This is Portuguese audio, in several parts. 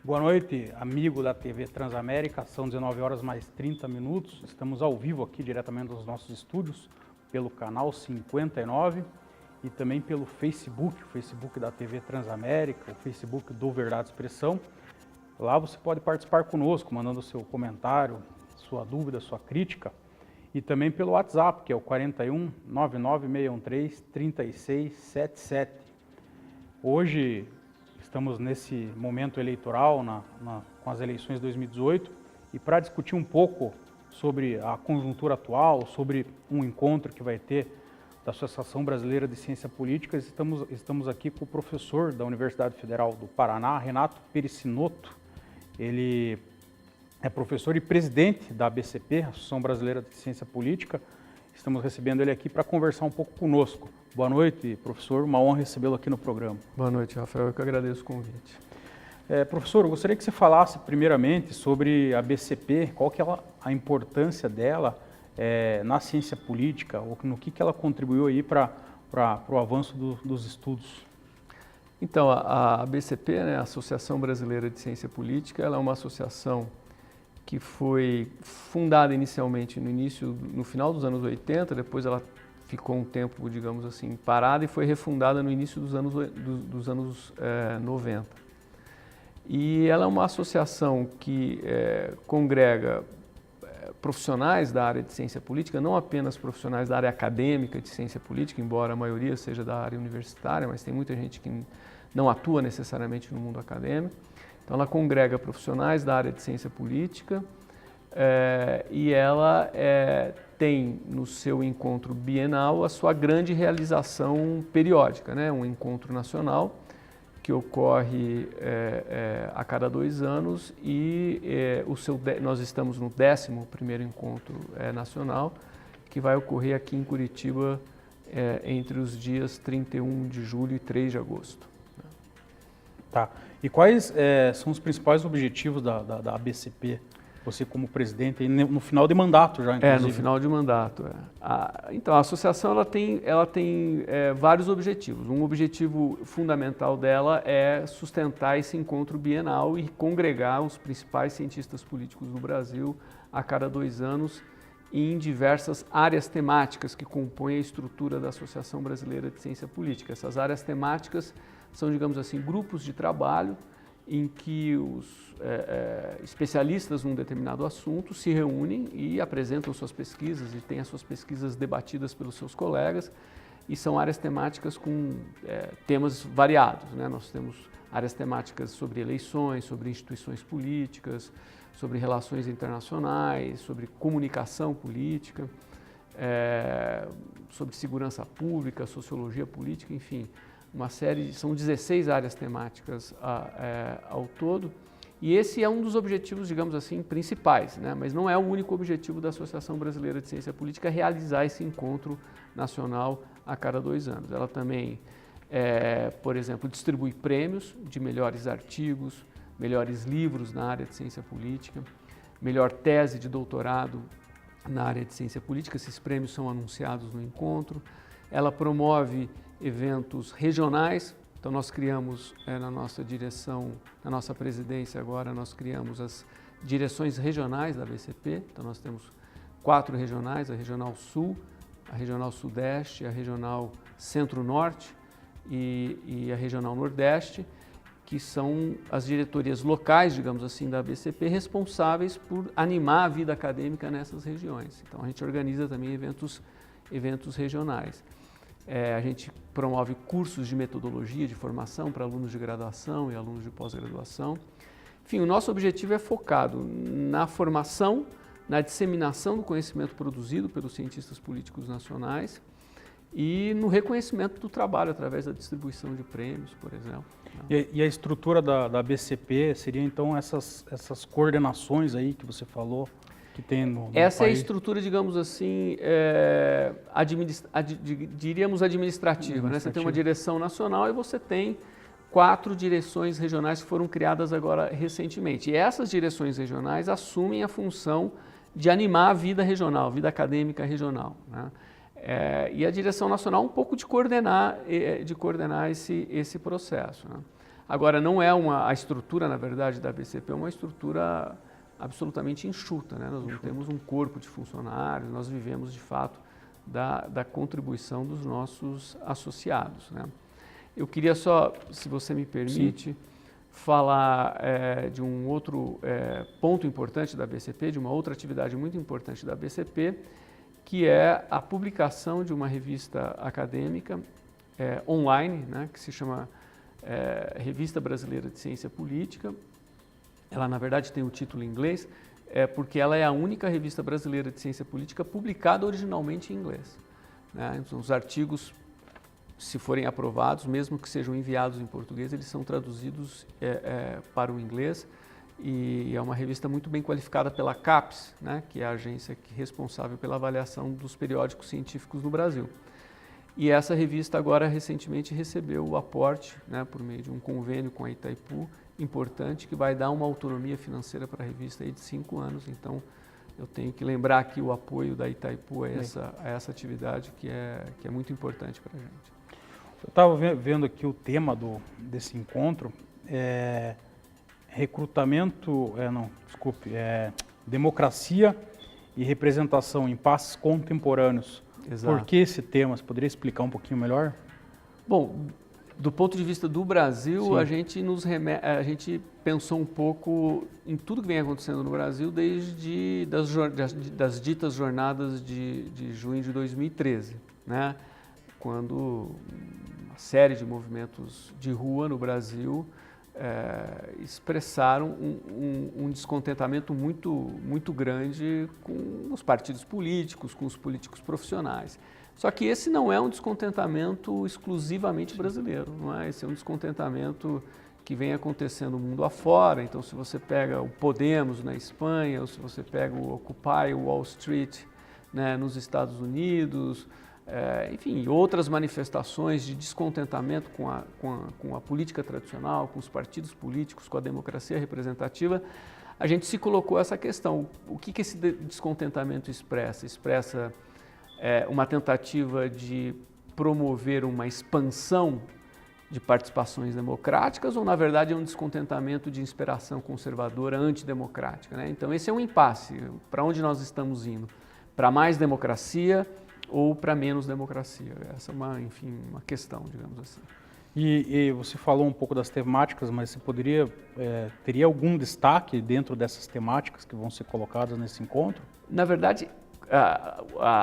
Boa noite, amigo da TV Transamérica, são 19 horas mais 30 minutos, estamos ao vivo aqui diretamente dos nossos estúdios, pelo canal 59 e também pelo Facebook, o Facebook da TV Transamérica, o Facebook do Verdade Expressão. Lá você pode participar conosco, mandando seu comentário, sua dúvida, sua crítica, e também pelo WhatsApp, que é o 41 99613 3677. Hoje estamos nesse momento eleitoral, com as eleições de 2018, e para discutir um pouco sobre a conjuntura atual, sobre um encontro que vai ter da Associação Brasileira de Ciência Política, estamos aqui com o professor da Universidade Federal do Paraná, Renato Perissinotto. Ele é professor e presidente da ABCP, Associação Brasileira de Ciência Política. Estamos recebendo ele aqui para conversar um pouco conosco. Boa noite, professor. Uma honra recebê-lo aqui no programa. Boa noite, Rafael. Eu que agradeço o convite. Professor, eu gostaria que você falasse primeiramente sobre a ABCP, qual que é a importância dela na ciência política, ou no que ela contribuiu aí para o avanço dos estudos. Então, a ABCP, né, a Associação Brasileira de Ciência Política, ela é uma associação que foi fundada inicialmente no final dos anos 80, depois ela ficou um tempo, digamos assim, parada e foi refundada no início dos anos 90. E ela é uma associação que congrega profissionais da área de ciência política, não apenas profissionais da área acadêmica de ciência política, embora a maioria seja da área universitária, mas tem muita gente que não atua necessariamente no mundo acadêmico. Então ela congrega profissionais da área de ciência política e ela tem no seu encontro bienal a sua grande realização periódica, né? Um encontro nacional que ocorre a cada 2 anos e nós estamos no 11º encontro nacional, que vai ocorrer aqui em Curitiba entre os dias 31 de julho e 3 de agosto. Tá. E quais são os principais objetivos da ABCP? Você como presidente, no final de mandato já, inclusive. No final de mandato. Então, a associação ela tem vários objetivos. Um objetivo fundamental dela é sustentar esse encontro bienal e congregar os principais cientistas políticos do Brasil a cada 2 anos em diversas áreas temáticas que compõem a estrutura da Associação Brasileira de Ciência Política. Essas áreas temáticas são, digamos assim, grupos de trabalho em que os especialistas num determinado assunto se reúnem e apresentam suas pesquisas e têm as suas pesquisas debatidas pelos seus colegas, e são áreas temáticas com temas variados, né? Nós temos áreas temáticas sobre eleições, sobre instituições políticas, sobre relações internacionais, sobre comunicação política, sobre segurança pública, sociologia política, enfim. São 16 áreas temáticas ao todo, e esse é um dos objetivos, digamos assim, principais, né? Mas não é o único objetivo da Associação Brasileira de Ciência Política realizar esse encontro nacional a cada 2 anos. Ela também, por exemplo, distribui prêmios de melhores artigos, melhores livros na área de ciência política, melhor tese de doutorado na área de ciência política. Esses prêmios são anunciados no encontro. Ela promove eventos regionais. Então nós criamos na nossa direção, na nossa presidência agora, nós criamos as direções regionais da ABCP. Então nós temos 4 regionais, a Regional Sul, a Regional Sudeste, a Regional Centro-Norte e a Regional Nordeste, que são as diretorias locais, digamos assim, da ABCP, responsáveis por animar a vida acadêmica nessas regiões. Então a gente organiza também eventos regionais. A gente promove cursos de metodologia de formação para alunos de graduação e alunos de pós-graduação. Enfim, o nosso objetivo é focado na formação, na disseminação do conhecimento produzido pelos cientistas políticos nacionais e no reconhecimento do trabalho através da distribuição de prêmios, por exemplo. E a estrutura da ABCP seria então essas coordenações aí que você falou? Que tem no Essa país. É a estrutura, digamos assim, diríamos administrativa, né? Você tem uma direção nacional e você tem 4 direções regionais que foram criadas agora recentemente. E essas direções regionais assumem a função de animar a vida regional, a vida acadêmica regional, né? E a direção nacional um pouco de coordenar esse processo, né? Agora, não é a estrutura, na verdade, da BCP é uma estrutura absolutamente enxuta, né? Nós não temos um corpo de funcionários, nós vivemos, de fato, da contribuição dos nossos associados, né? Eu queria só, se você me permite, sim, falar de um outro ponto importante da BCP, de uma outra atividade muito importante da BCP, que é a publicação de uma revista acadêmica online, né, que se chama Revista Brasileira de Ciência Política. Ela, na verdade, tem o título em inglês, porque ela é a única revista brasileira de ciência política publicada originalmente em inglês, né? Então, os artigos, se forem aprovados, mesmo que sejam enviados em português, eles são traduzidos para o inglês, e é uma revista muito bem qualificada pela CAPES, né, que é a agência responsável pela avaliação dos periódicos científicos no Brasil. E essa revista agora recentemente recebeu o aporte, né, por meio de um convênio com a Itaipu, importante, que vai dar uma autonomia financeira para a revista aí de 5 anos. Então, eu tenho que lembrar aqui o apoio da Itaipu a essa atividade que é muito importante para a gente. Eu estava vendo aqui o tema desse encontro, democracia e representação em passos contemporâneos. Exato. Por que esse tema? Você poderia explicar um pouquinho melhor? Bom, do ponto de vista do Brasil, a gente pensou um pouco em tudo que vem acontecendo no Brasil desde das ditas jornadas de junho de 2013, né? Quando uma série de movimentos de rua no Brasil expressaram um descontentamento muito grande com os partidos políticos, com os políticos profissionais. Só que esse não é um descontentamento exclusivamente brasileiro, não é? Esse é um descontentamento que vem acontecendo no mundo afora. Então, se você pega o Podemos na Espanha, ou se você pega o Occupy Wall Street, né, nos Estados Unidos, enfim, outras manifestações de descontentamento com a política tradicional, com os partidos políticos, com a democracia representativa, a gente se colocou essa questão. O que esse descontentamento expressa? Expressa uma tentativa de promover uma expansão de participações democráticas ou, na verdade, é um descontentamento de inspiração conservadora, antidemocrática, né? Então, esse é um impasse. Para onde nós estamos indo? Para mais democracia ou para menos democracia? Essa é uma questão, digamos assim. E você falou um pouco das temáticas, mas você teria algum destaque dentro dessas temáticas que vão ser colocadas nesse encontro? Na verdade,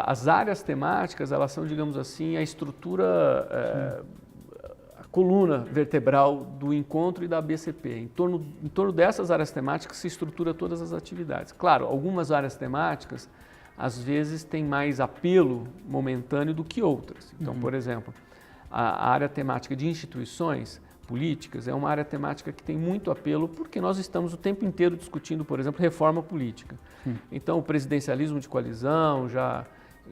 as áreas temáticas, elas são, digamos assim, a estrutura, a coluna vertebral do encontro e da BCP. Em torno dessas áreas temáticas se estrutura todas as atividades. Claro, algumas áreas temáticas, às vezes, têm mais apelo momentâneo do que outras. Então, por exemplo, a área temática de instituições políticas é uma área temática que tem muito apelo porque nós estamos o tempo inteiro discutindo, por exemplo, reforma política. Então, o presidencialismo de coalizão já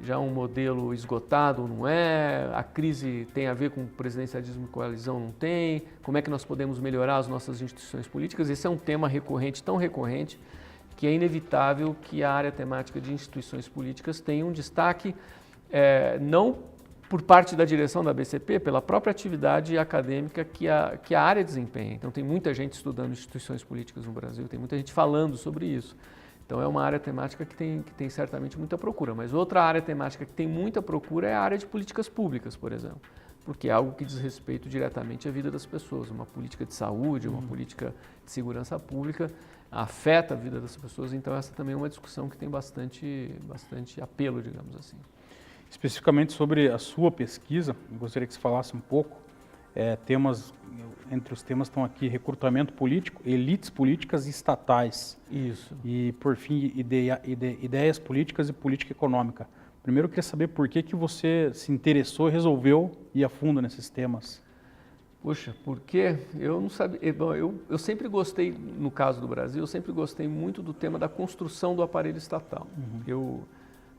é um modelo esgotado ou não é? A crise tem a ver com o presidencialismo de coalizão, não tem? Como é que nós podemos melhorar as nossas instituições políticas? Esse é um tema recorrente, tão recorrente, que é inevitável que a área temática de instituições políticas tenha um destaque, não por parte da direção da BCP, pela própria atividade acadêmica que a área desempenha. Então, tem muita gente estudando instituições políticas no Brasil, tem muita gente falando sobre isso. Então, é uma área temática que tem certamente muita procura. Mas outra área temática que tem muita procura é a área de políticas públicas, por exemplo, porque é algo que diz respeito diretamente à vida das pessoas. Uma política de saúde, uma política de segurança pública afeta a vida das pessoas. Então, essa também é uma discussão que tem bastante apelo, digamos assim. Especificamente sobre a sua pesquisa, eu gostaria que você falasse um pouco. Entre os temas estão aqui recrutamento político, elites políticas e estatais. Isso. E, por fim, ideias políticas e política econômica. Primeiro, eu queria saber por que você se interessou e resolveu ir a fundo nesses temas. Poxa, por quê? Eu não sabia. Bom, eu sempre gostei, no caso do Brasil, eu sempre gostei muito do tema da construção do aparelho estatal. Eu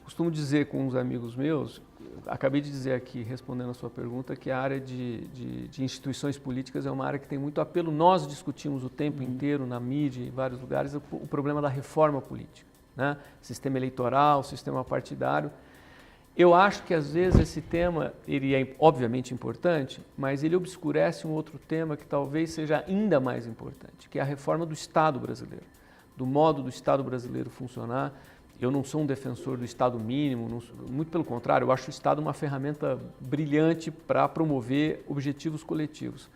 costumo dizer com uns amigos meus, acabei de dizer aqui, respondendo a sua pergunta, que a área de instituições políticas é uma área que tem muito apelo. Nós discutimos o tempo inteiro na mídia, em vários lugares, o problema da reforma política, né? Sistema eleitoral, sistema partidário. Eu acho que às vezes esse tema, ele é obviamente importante, mas ele obscurece um outro tema que talvez seja ainda mais importante, que é a reforma do Estado brasileiro, do modo do Estado brasileiro funcionar. Eu não sou um defensor do Estado mínimo, muito pelo contrário, eu acho o Estado uma ferramenta brilhante para promover objetivos coletivos.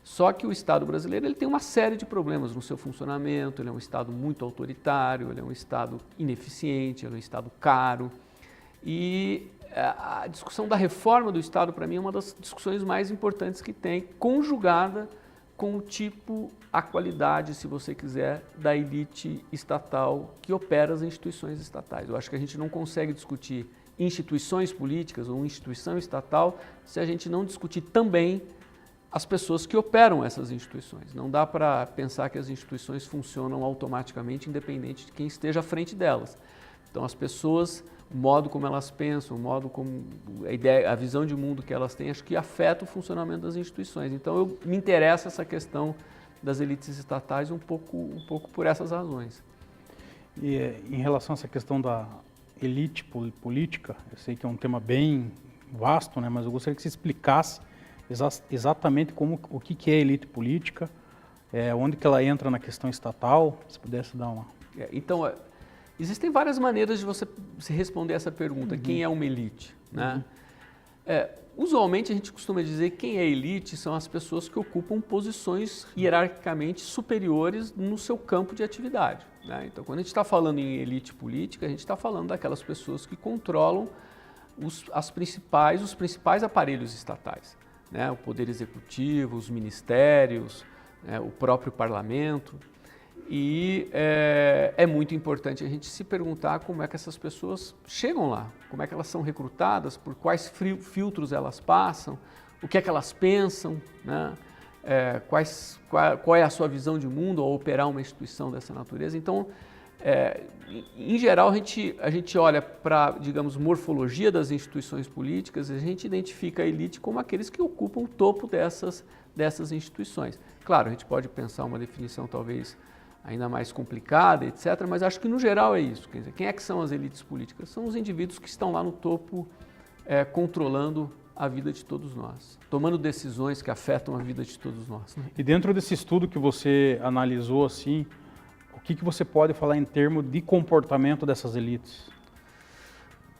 Só que o Estado brasileiro ele tem uma série de problemas no seu funcionamento, ele é um Estado muito autoritário, ele é um Estado ineficiente, ele é um Estado caro. E a discussão da reforma do Estado, para mim, é uma das discussões mais importantes que tem, conjugada com o tipo, a qualidade, se você quiser, da elite estatal que opera as instituições estatais. Eu acho que a gente não consegue discutir instituições políticas ou instituição estatal se a gente não discutir também as pessoas que operam essas instituições. Não dá para pensar que as instituições funcionam automaticamente, independente de quem esteja à frente delas. Então, as pessoas, o modo como elas pensam, o modo como a visão de mundo que elas têm, acho que afeta o funcionamento das instituições. Então, me interessa essa questão das elites estatais um pouco por essas razões. E em relação a essa questão da elite política, eu sei que é um tema bem vasto, né? Mas eu gostaria que você explicasse exatamente o que é elite política, onde que ela entra na questão estatal, se pudesse dar uma... Então, existem várias maneiras de você se responder essa pergunta, quem é uma elite, né? Usualmente a gente costuma dizer que quem é elite são as pessoas que ocupam posições hierarquicamente superiores no seu campo de atividade, né? Então, quando a gente está falando em elite política, a gente está falando daquelas pessoas que controlam os principais aparelhos estatais, né? O poder executivo, os ministérios, né? O próprio parlamento. E é muito importante a gente se perguntar como é que essas pessoas chegam lá, como é que elas são recrutadas, por quais filtros elas passam, o que é que elas pensam, né? Qual é a sua visão de mundo ao operar uma instituição dessa natureza. Então, em geral, a gente olha para, digamos, morfologia das instituições políticas e a gente identifica a elite como aqueles que ocupam o topo dessas instituições. Claro, a gente pode pensar uma definição talvez ainda mais complicada, etc., mas acho que no geral é isso. Quer dizer, quem é que são as elites políticas? São os indivíduos que estão lá no topo controlando a vida de todos nós, tomando decisões que afetam a vida de todos nós, né? E dentro desse estudo que você analisou, assim, o que você pode falar em termos de comportamento dessas elites?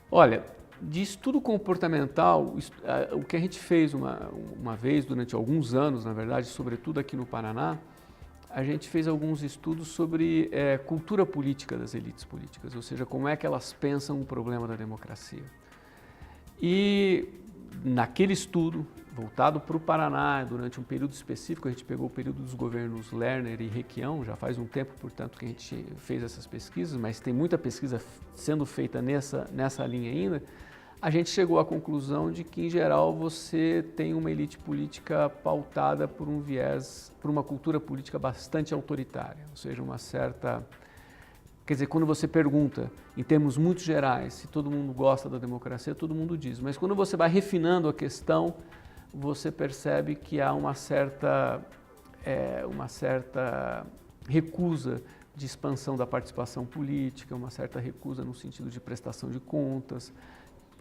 Olha, de estudo comportamental, o que a gente fez uma vez, durante alguns anos, na verdade, sobretudo aqui no Paraná, a gente fez alguns estudos sobre cultura política das elites políticas, ou seja, como é que elas pensam o problema da democracia. E naquele estudo, voltado para o Paraná, durante um período específico, a gente pegou o período dos governos Lerner e Requião, já faz um tempo, portanto, que a gente fez essas pesquisas, mas tem muita pesquisa sendo feita nessa linha ainda. A gente chegou à conclusão de que, em geral, você tem uma elite política pautada por um viés, por uma cultura política bastante autoritária, ou seja, uma certa... Quer dizer, quando você pergunta, em termos muito gerais, se todo mundo gosta da democracia, todo mundo diz, mas quando você vai refinando a questão, você percebe que há uma certa recusa de expansão da participação política, uma certa recusa no sentido de prestação de contas.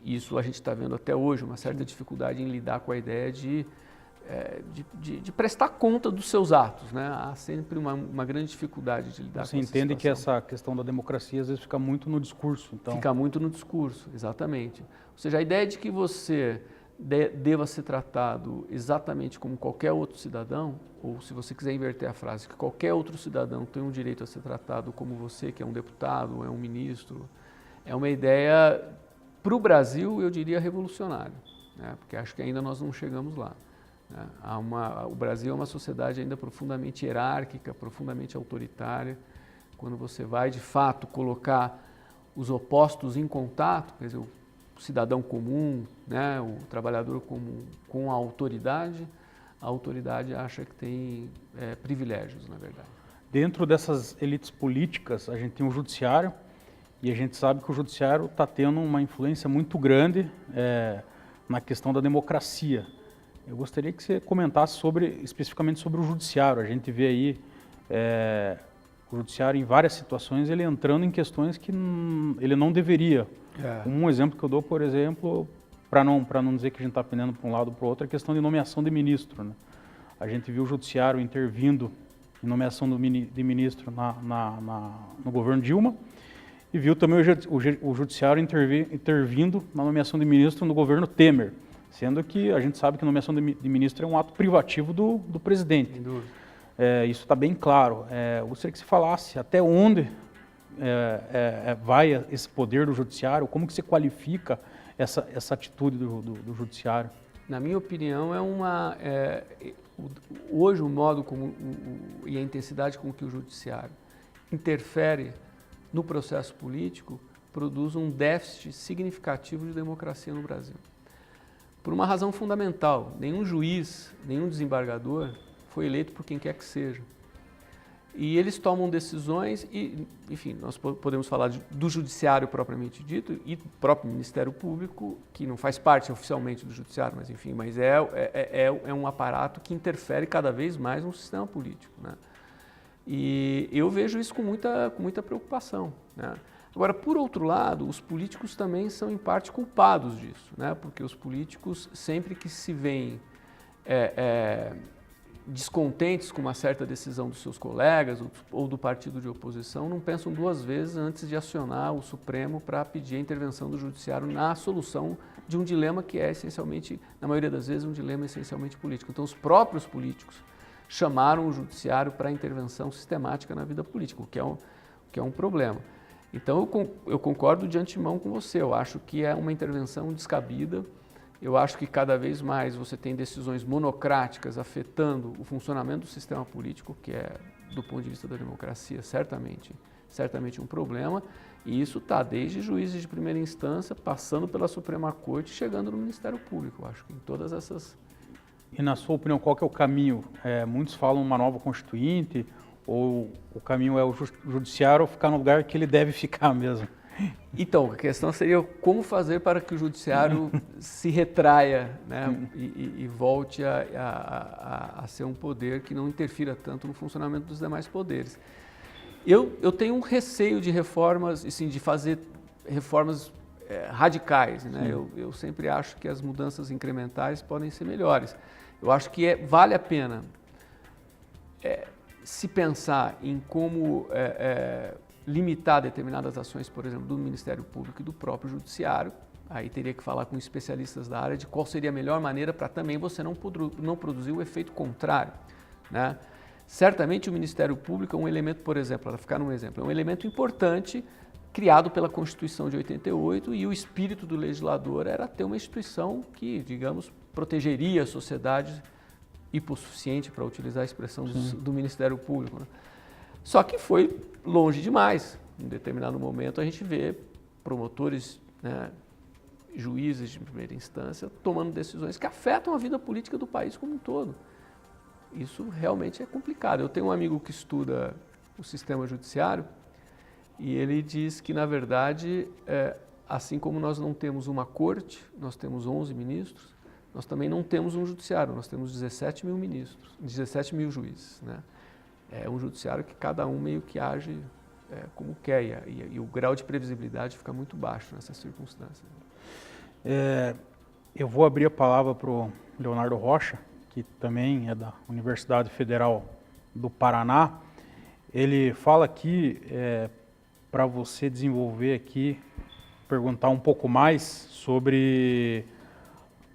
Isso a gente está vendo até hoje, uma certa dificuldade em lidar com a ideia de prestar conta dos seus atos, né? Há sempre uma grande dificuldade de lidar com essa situação. Você entende que essa questão da democracia às vezes fica muito no discurso, então? Fica muito no discurso, exatamente. Ou seja, a ideia de que você deva ser tratado exatamente como qualquer outro cidadão, ou se você quiser inverter a frase, que qualquer outro cidadão tem um direito a ser tratado como você, que é um deputado, ou é um ministro, é uma ideia, para o Brasil, eu diria revolucionária, né? Porque acho que ainda nós não chegamos lá. O Brasil é uma sociedade ainda profundamente hierárquica, profundamente autoritária. Quando você vai, de fato, colocar os opostos em contato, quer dizer, o cidadão comum, né, o trabalhador comum com a autoridade acha que tem privilégios, na verdade. Dentro dessas elites políticas, a gente tem o judiciário, e a gente sabe que o judiciário está tendo uma influência muito grande na questão da democracia. Eu gostaria que você comentasse especificamente sobre o judiciário. A gente vê aí o judiciário em várias situações, ele entrando em questões que ele não deveria Um exemplo que eu dou, por exemplo, para não dizer que a gente está pendendo para um lado ou para o outro, é a questão de nomeação de ministro, né? A gente viu o judiciário intervindo em nomeação de ministro no governo Dilma, e viu também o judiciário intervindo na nomeação de ministro no governo Temer, sendo que a gente sabe que a nomeação de ministro é um ato privativo do presidente. Sem dúvida. Isso está bem claro. Eu gostaria que você falasse até onde vai esse poder do judiciário, como que você qualifica essa atitude do judiciário? Na minha opinião, hoje o modo e a intensidade com que o judiciário interfere no processo político produz um déficit significativo de democracia no Brasil. Por uma razão fundamental, nenhum juiz, nenhum desembargador foi eleito por quem quer que seja. E eles tomam decisões e, enfim, nós podemos falar do judiciário propriamente dito e do próprio Ministério Público, que não faz parte oficialmente do judiciário, mas enfim, é um aparato que interfere cada vez mais no sistema político, né? E eu vejo isso com muita preocupação, né? Agora, por outro lado, os políticos também são em parte culpados disso, né? Porque os políticos, sempre que se veem descontentes com uma certa decisão dos seus colegas ou do partido de oposição, não pensam duas vezes antes de acionar o Supremo para pedir a intervenção do Judiciário na solução de um dilema que é essencialmente, na maioria das vezes, um dilema essencialmente político. Então, os próprios políticos chamaram o Judiciário para a intervenção sistemática na vida política, o que é um problema. Então, eu concordo de antemão com você, eu acho que é uma intervenção descabida. Eu acho que cada vez mais você tem decisões monocráticas afetando o funcionamento do sistema político, que é, do ponto de vista da democracia, certamente um problema. E isso está desde juízes de primeira instância, passando pela Suprema Corte, chegando no Ministério Público. Eu acho que em todas essas... E na sua opinião, qual que é o caminho? Muitos falam uma nova constituinte, ou o caminho é o judiciário ficar no lugar que ele deve ficar mesmo? Então, a questão seria como fazer para que o judiciário se retraia, né, e volte a ser um poder que não interfira tanto no funcionamento dos demais poderes. Eu tenho um receio de reformas, assim, de fazer reformas radicais, né? Eu sempre acho que as mudanças incrementais podem ser melhores. Eu acho que vale a pena se pensar em como limitar determinadas ações, por exemplo, do Ministério Público e do próprio Judiciário. Aí teria que falar com especialistas da área de qual seria a melhor maneira para também você não produzir o efeito contrário, né? Certamente o Ministério Público é um elemento, por exemplo, para ficar num exemplo, é um elemento importante criado pela Constituição de 88 e o espírito do legislador era ter uma instituição que, digamos, protegeria a sociedade hipossuficiente, para utilizar a expressão do Ministério Público, né? Só que foi longe demais. Em determinado momento a gente vê promotores, né, juízes de primeira instância tomando decisões que afetam a vida política do país como um todo. Isso realmente é complicado. Eu tenho um amigo que estuda o sistema judiciário e ele diz que, na verdade, assim como nós não temos uma corte, nós temos 11 ministros, nós também não temos um judiciário, nós temos 17 mil ministros, 17 mil juízes, né? É um judiciário que cada um meio que age como quer e o grau de previsibilidade fica muito baixo nessas circunstâncias. Eu vou abrir a palavra para o Leonardo Rocha, que também é da Universidade Federal do Paraná. Ele fala aqui, para você desenvolver aqui, perguntar um pouco mais sobre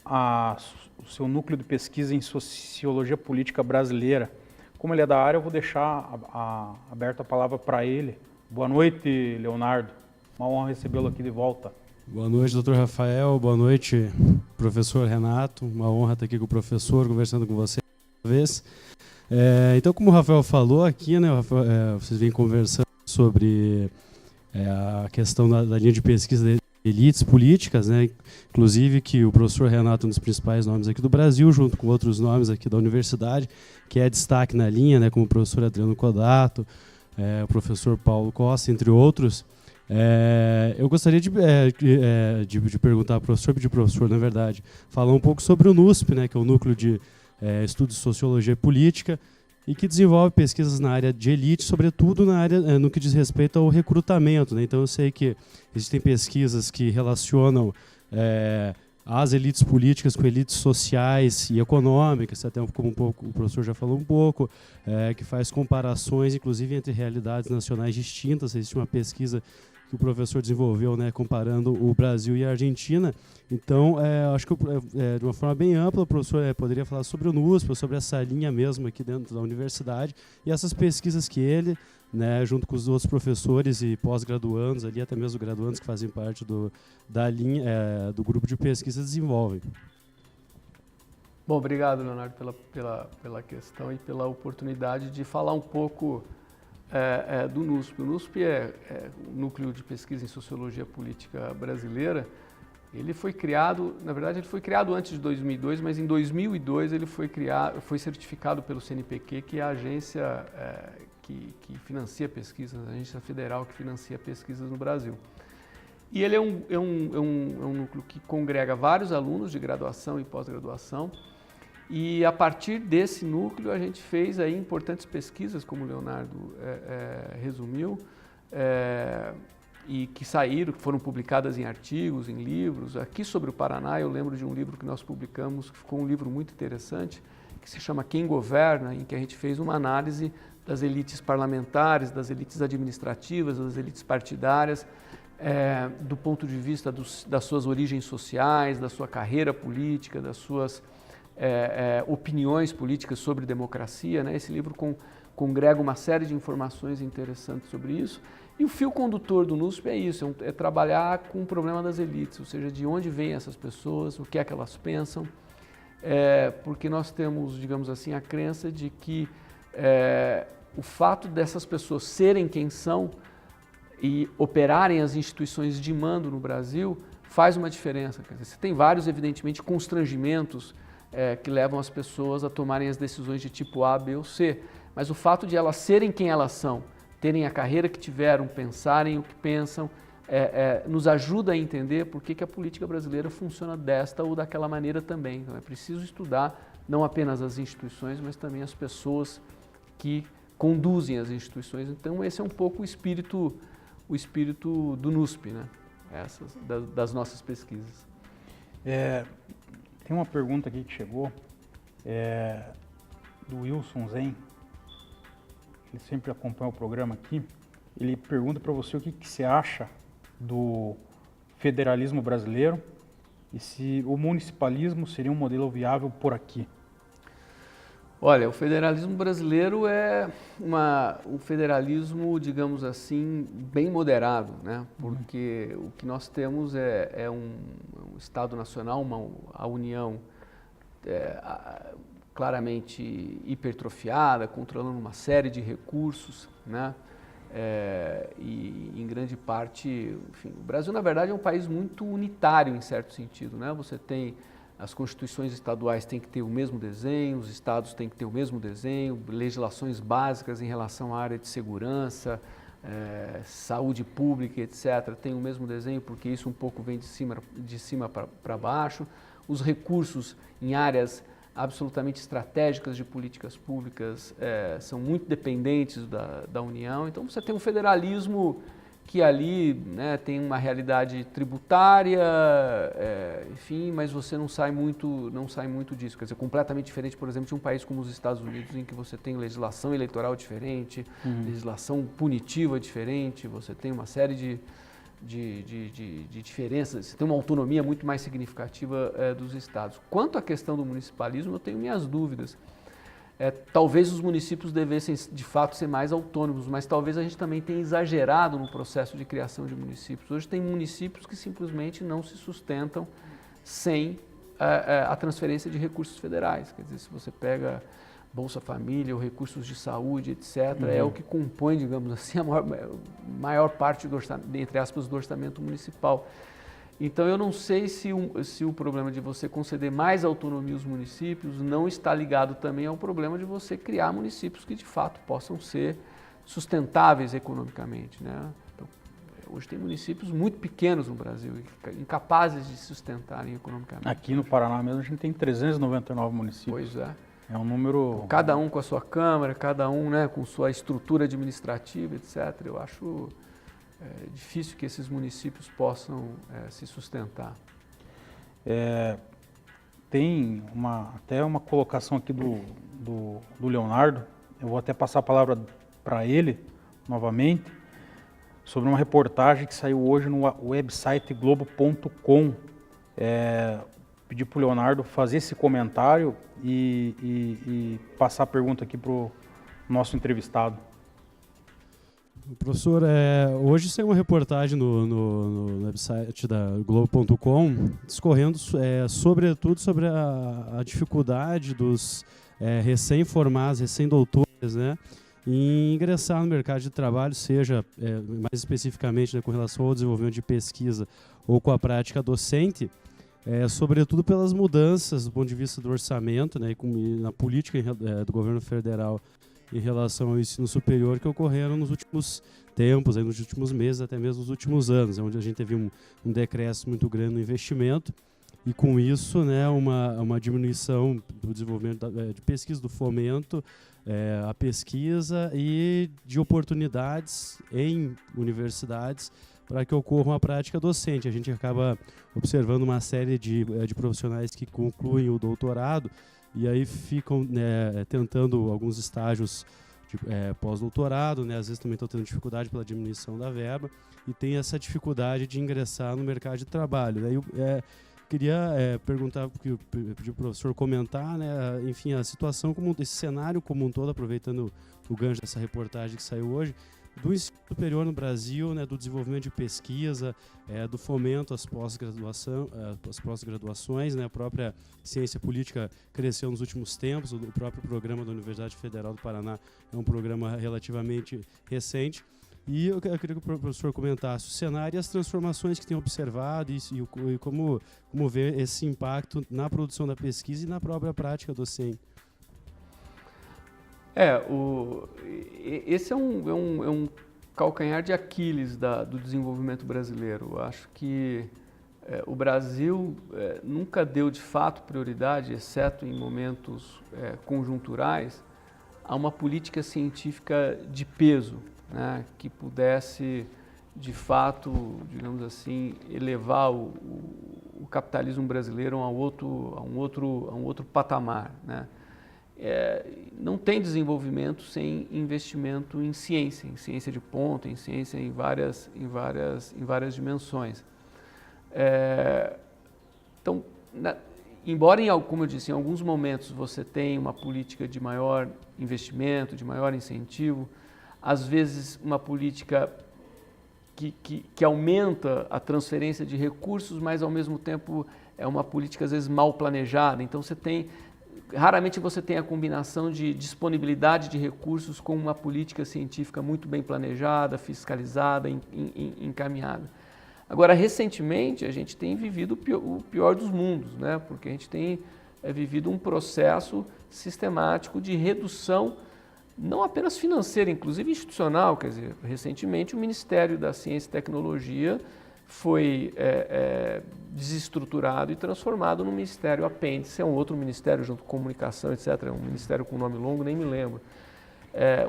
o seu núcleo de pesquisa em sociologia política brasileira. Como ele é da área, eu vou deixar aberta a palavra para ele. Boa noite, Leonardo. Uma honra recebê-lo aqui de volta. Boa noite, doutor Rafael. Boa noite, professor Renato. Uma honra estar aqui com o professor, conversando com você uma vez. Então, como o Rafael falou aqui, né, vocês vêm conversando sobre a questão da linha de pesquisa de elites políticas, né? Inclusive que o professor Renato é um dos principais nomes aqui do Brasil, junto com outros nomes aqui da universidade, que é destaque na linha, né? Como o professor Adriano Codato, o professor Paulo Costa, entre outros. Eu gostaria de perguntar ao professor, pedir ao professor, na verdade, falar um pouco sobre o NUSP, né? Que é o Núcleo de Estudos de Sociologia e Política, e que desenvolve pesquisas na área de elite, sobretudo na área no que diz respeito ao recrutamento, né? Então eu sei que existem pesquisas que relacionam as elites políticas com elites sociais e econômicas, até como um pouco o professor já falou um pouco, que faz comparações, inclusive, entre realidades nacionais distintas. Existe uma pesquisa que o professor desenvolveu, né, comparando o Brasil e a Argentina. Então, acho que de uma forma bem ampla, o professor poderia falar sobre o NUSP, sobre essa linha mesmo aqui dentro da universidade, e essas pesquisas que ele, né, junto com os outros professores e pós-graduandos, ali até mesmo graduandos que fazem parte da linha, do grupo de pesquisa, desenvolvem. Bom, obrigado, Leonardo, pela questão e pela oportunidade de falar um pouco do NUSP. O NUSP é o Núcleo de Pesquisa em Sociologia Política Brasileira. Ele foi criado, na verdade, ele foi criado antes de 2002, mas em 2002 ele foi certificado pelo CNPq, que é a agência que financia pesquisas, a agência federal que financia pesquisas no Brasil. E ele é um núcleo que congrega vários alunos de graduação e pós-graduação. E a partir desse núcleo a gente fez aí importantes pesquisas, como o Leonardo resumiu, e que foram publicadas em artigos, em livros. Aqui sobre o Paraná eu lembro de um livro que nós publicamos, que ficou um livro muito interessante, que se chama Quem Governa, em que a gente fez uma análise das elites parlamentares, das elites administrativas, das elites partidárias, do ponto de vista das suas origens sociais, da sua carreira política, das suas opiniões políticas sobre democracia, né? Esse livro congrega uma série de informações interessantes sobre isso. E o fio condutor do NUSP é isso, é trabalhar com o problema das elites, ou seja, de onde vêm essas pessoas, o que é que elas pensam, porque nós temos, digamos assim, a crença de que o fato dessas pessoas serem quem são e operarem as instituições de mando no Brasil faz uma diferença. Quer dizer, você tem vários, evidentemente, constrangimentos que levam as pessoas a tomarem as decisões de tipo A, B ou C. Mas o fato de elas serem quem elas são, terem a carreira que tiveram, pensarem o que pensam, nos ajuda a entender por que a política brasileira funciona desta ou daquela maneira também. Então é preciso estudar não apenas as instituições, mas também as pessoas que conduzem as instituições. Então esse é um pouco o espírito do NUSP, né? Das nossas pesquisas. Tem uma pergunta aqui que chegou, do Wilson Zen, ele sempre acompanha o programa aqui. Ele pergunta para você o que você acha do federalismo brasileiro e se o municipalismo seria um modelo viável por aqui. Olha, o federalismo brasileiro é um federalismo, digamos assim, bem moderado, né? Porque o que nós temos é um Estado Nacional, a União claramente hipertrofiada, controlando uma série de recursos, né? E em grande parte, enfim, o Brasil na verdade é um país muito unitário em certo sentido, né? Você tem as constituições estaduais têm que ter o mesmo desenho, os estados têm que ter o mesmo desenho, legislações básicas em relação à área de segurança, saúde pública, etc., tem o mesmo desenho, porque isso um pouco vem de cima para baixo. Os recursos em áreas absolutamente estratégicas de políticas públicas são muito dependentes da União. Então você tem um federalismo que ali, né, tem uma realidade tributária, enfim, mas você não sai muito disso. Quer dizer, completamente diferente, por exemplo, de um país como os Estados Unidos, em que você tem legislação eleitoral diferente, legislação punitiva diferente, você tem uma série de diferenças, você tem uma autonomia muito mais significativa dos estados. Quanto à questão do municipalismo, eu tenho minhas dúvidas. Talvez os municípios devessem, de fato, ser mais autônomos, mas talvez a gente também tenha exagerado no processo de criação de municípios. Hoje tem municípios que simplesmente não se sustentam sem a transferência de recursos federais. Quer dizer, se você pega Bolsa Família, ou recursos de saúde, etc., é o que compõe, digamos assim, a maior parte, entre aspas, do orçamento municipal. Então, eu não sei se o problema de você conceder mais autonomia aos municípios não está ligado também ao problema de você criar municípios que, de fato, possam ser sustentáveis economicamente, né? Então, hoje tem municípios muito pequenos no Brasil, incapazes de se sustentarem economicamente. Aqui no Paraná mesmo a gente tem 399 municípios. Pois é. É um número... Cada um com a sua câmara, cada um, né, com sua estrutura administrativa, etc. Eu acho difícil que esses municípios possam se sustentar. Tem até uma colocação aqui do Leonardo, eu vou até passar a palavra para ele novamente, sobre uma reportagem que saiu hoje no website globo.com. Pedir para o Leonardo fazer esse comentário e passar a pergunta aqui para o nosso entrevistado. Professor, hoje saiu uma reportagem no website da Globo.com discorrendo sobretudo sobre a dificuldade dos recém-formados, recém-doutores, né, em ingressar no mercado de trabalho, seja mais especificamente, né, com relação ao desenvolvimento de pesquisa ou com a prática docente, sobretudo pelas mudanças do ponto de vista do orçamento, né, e na política do governo federal em relação ao ensino superior que ocorreram nos últimos tempos, nos últimos meses, até mesmo nos últimos anos, onde a gente teve um decréscimo muito grande no investimento e com isso, né, uma diminuição do desenvolvimento de pesquisa, do fomento à pesquisa e de oportunidades em universidades para que ocorra uma prática docente. A gente acaba observando uma série de profissionais que concluem o doutorado e aí ficam, né, tentando alguns estágios de pós-doutorado, né, às vezes também estão tendo dificuldade pela diminuição da verba e tem essa dificuldade de ingressar no mercado de trabalho. Daí queria perguntar, pedir para o professor comentar, né, enfim, a situação, esse cenário como um todo, aproveitando o gancho dessa reportagem que saiu hoje, do ensino superior no Brasil, né, do desenvolvimento de pesquisa, do fomento às pós-graduações, né, a própria ciência política cresceu nos últimos tempos, o próprio programa da Universidade Federal do Paraná é um programa relativamente recente. E eu queria que o professor comentasse o cenário e as transformações que tem observado e como vê esse impacto na produção da pesquisa e na própria prática docente. Esse é um calcanhar de Aquiles do desenvolvimento brasileiro. Eu acho que o Brasil nunca deu de fato prioridade, exceto em momentos conjunturais, a uma política científica de peso, né, que pudesse de fato, digamos assim, elevar o capitalismo brasileiro a um outro patamar, né? Não tem desenvolvimento sem investimento em ciência de ponta, em ciência em várias dimensões. Então, embora, como eu disse, em alguns momentos você tenha uma política de maior investimento, de maior incentivo, às vezes uma política que aumenta a transferência de recursos, mas ao mesmo tempo é uma política às vezes mal planejada. Então raramente você tem a combinação de disponibilidade de recursos com uma política científica muito bem planejada, fiscalizada, encaminhada. Agora, recentemente, a gente tem vivido o pior dos mundos, né? Porque a gente tem vivido um processo sistemático de redução, não apenas financeira, inclusive institucional. Quer dizer, recentemente o Ministério da Ciência e Tecnologia foi desestruturado e transformado num ministério apêndice, é um outro ministério junto com comunicação, etc., é um ministério com nome longo, nem me lembro.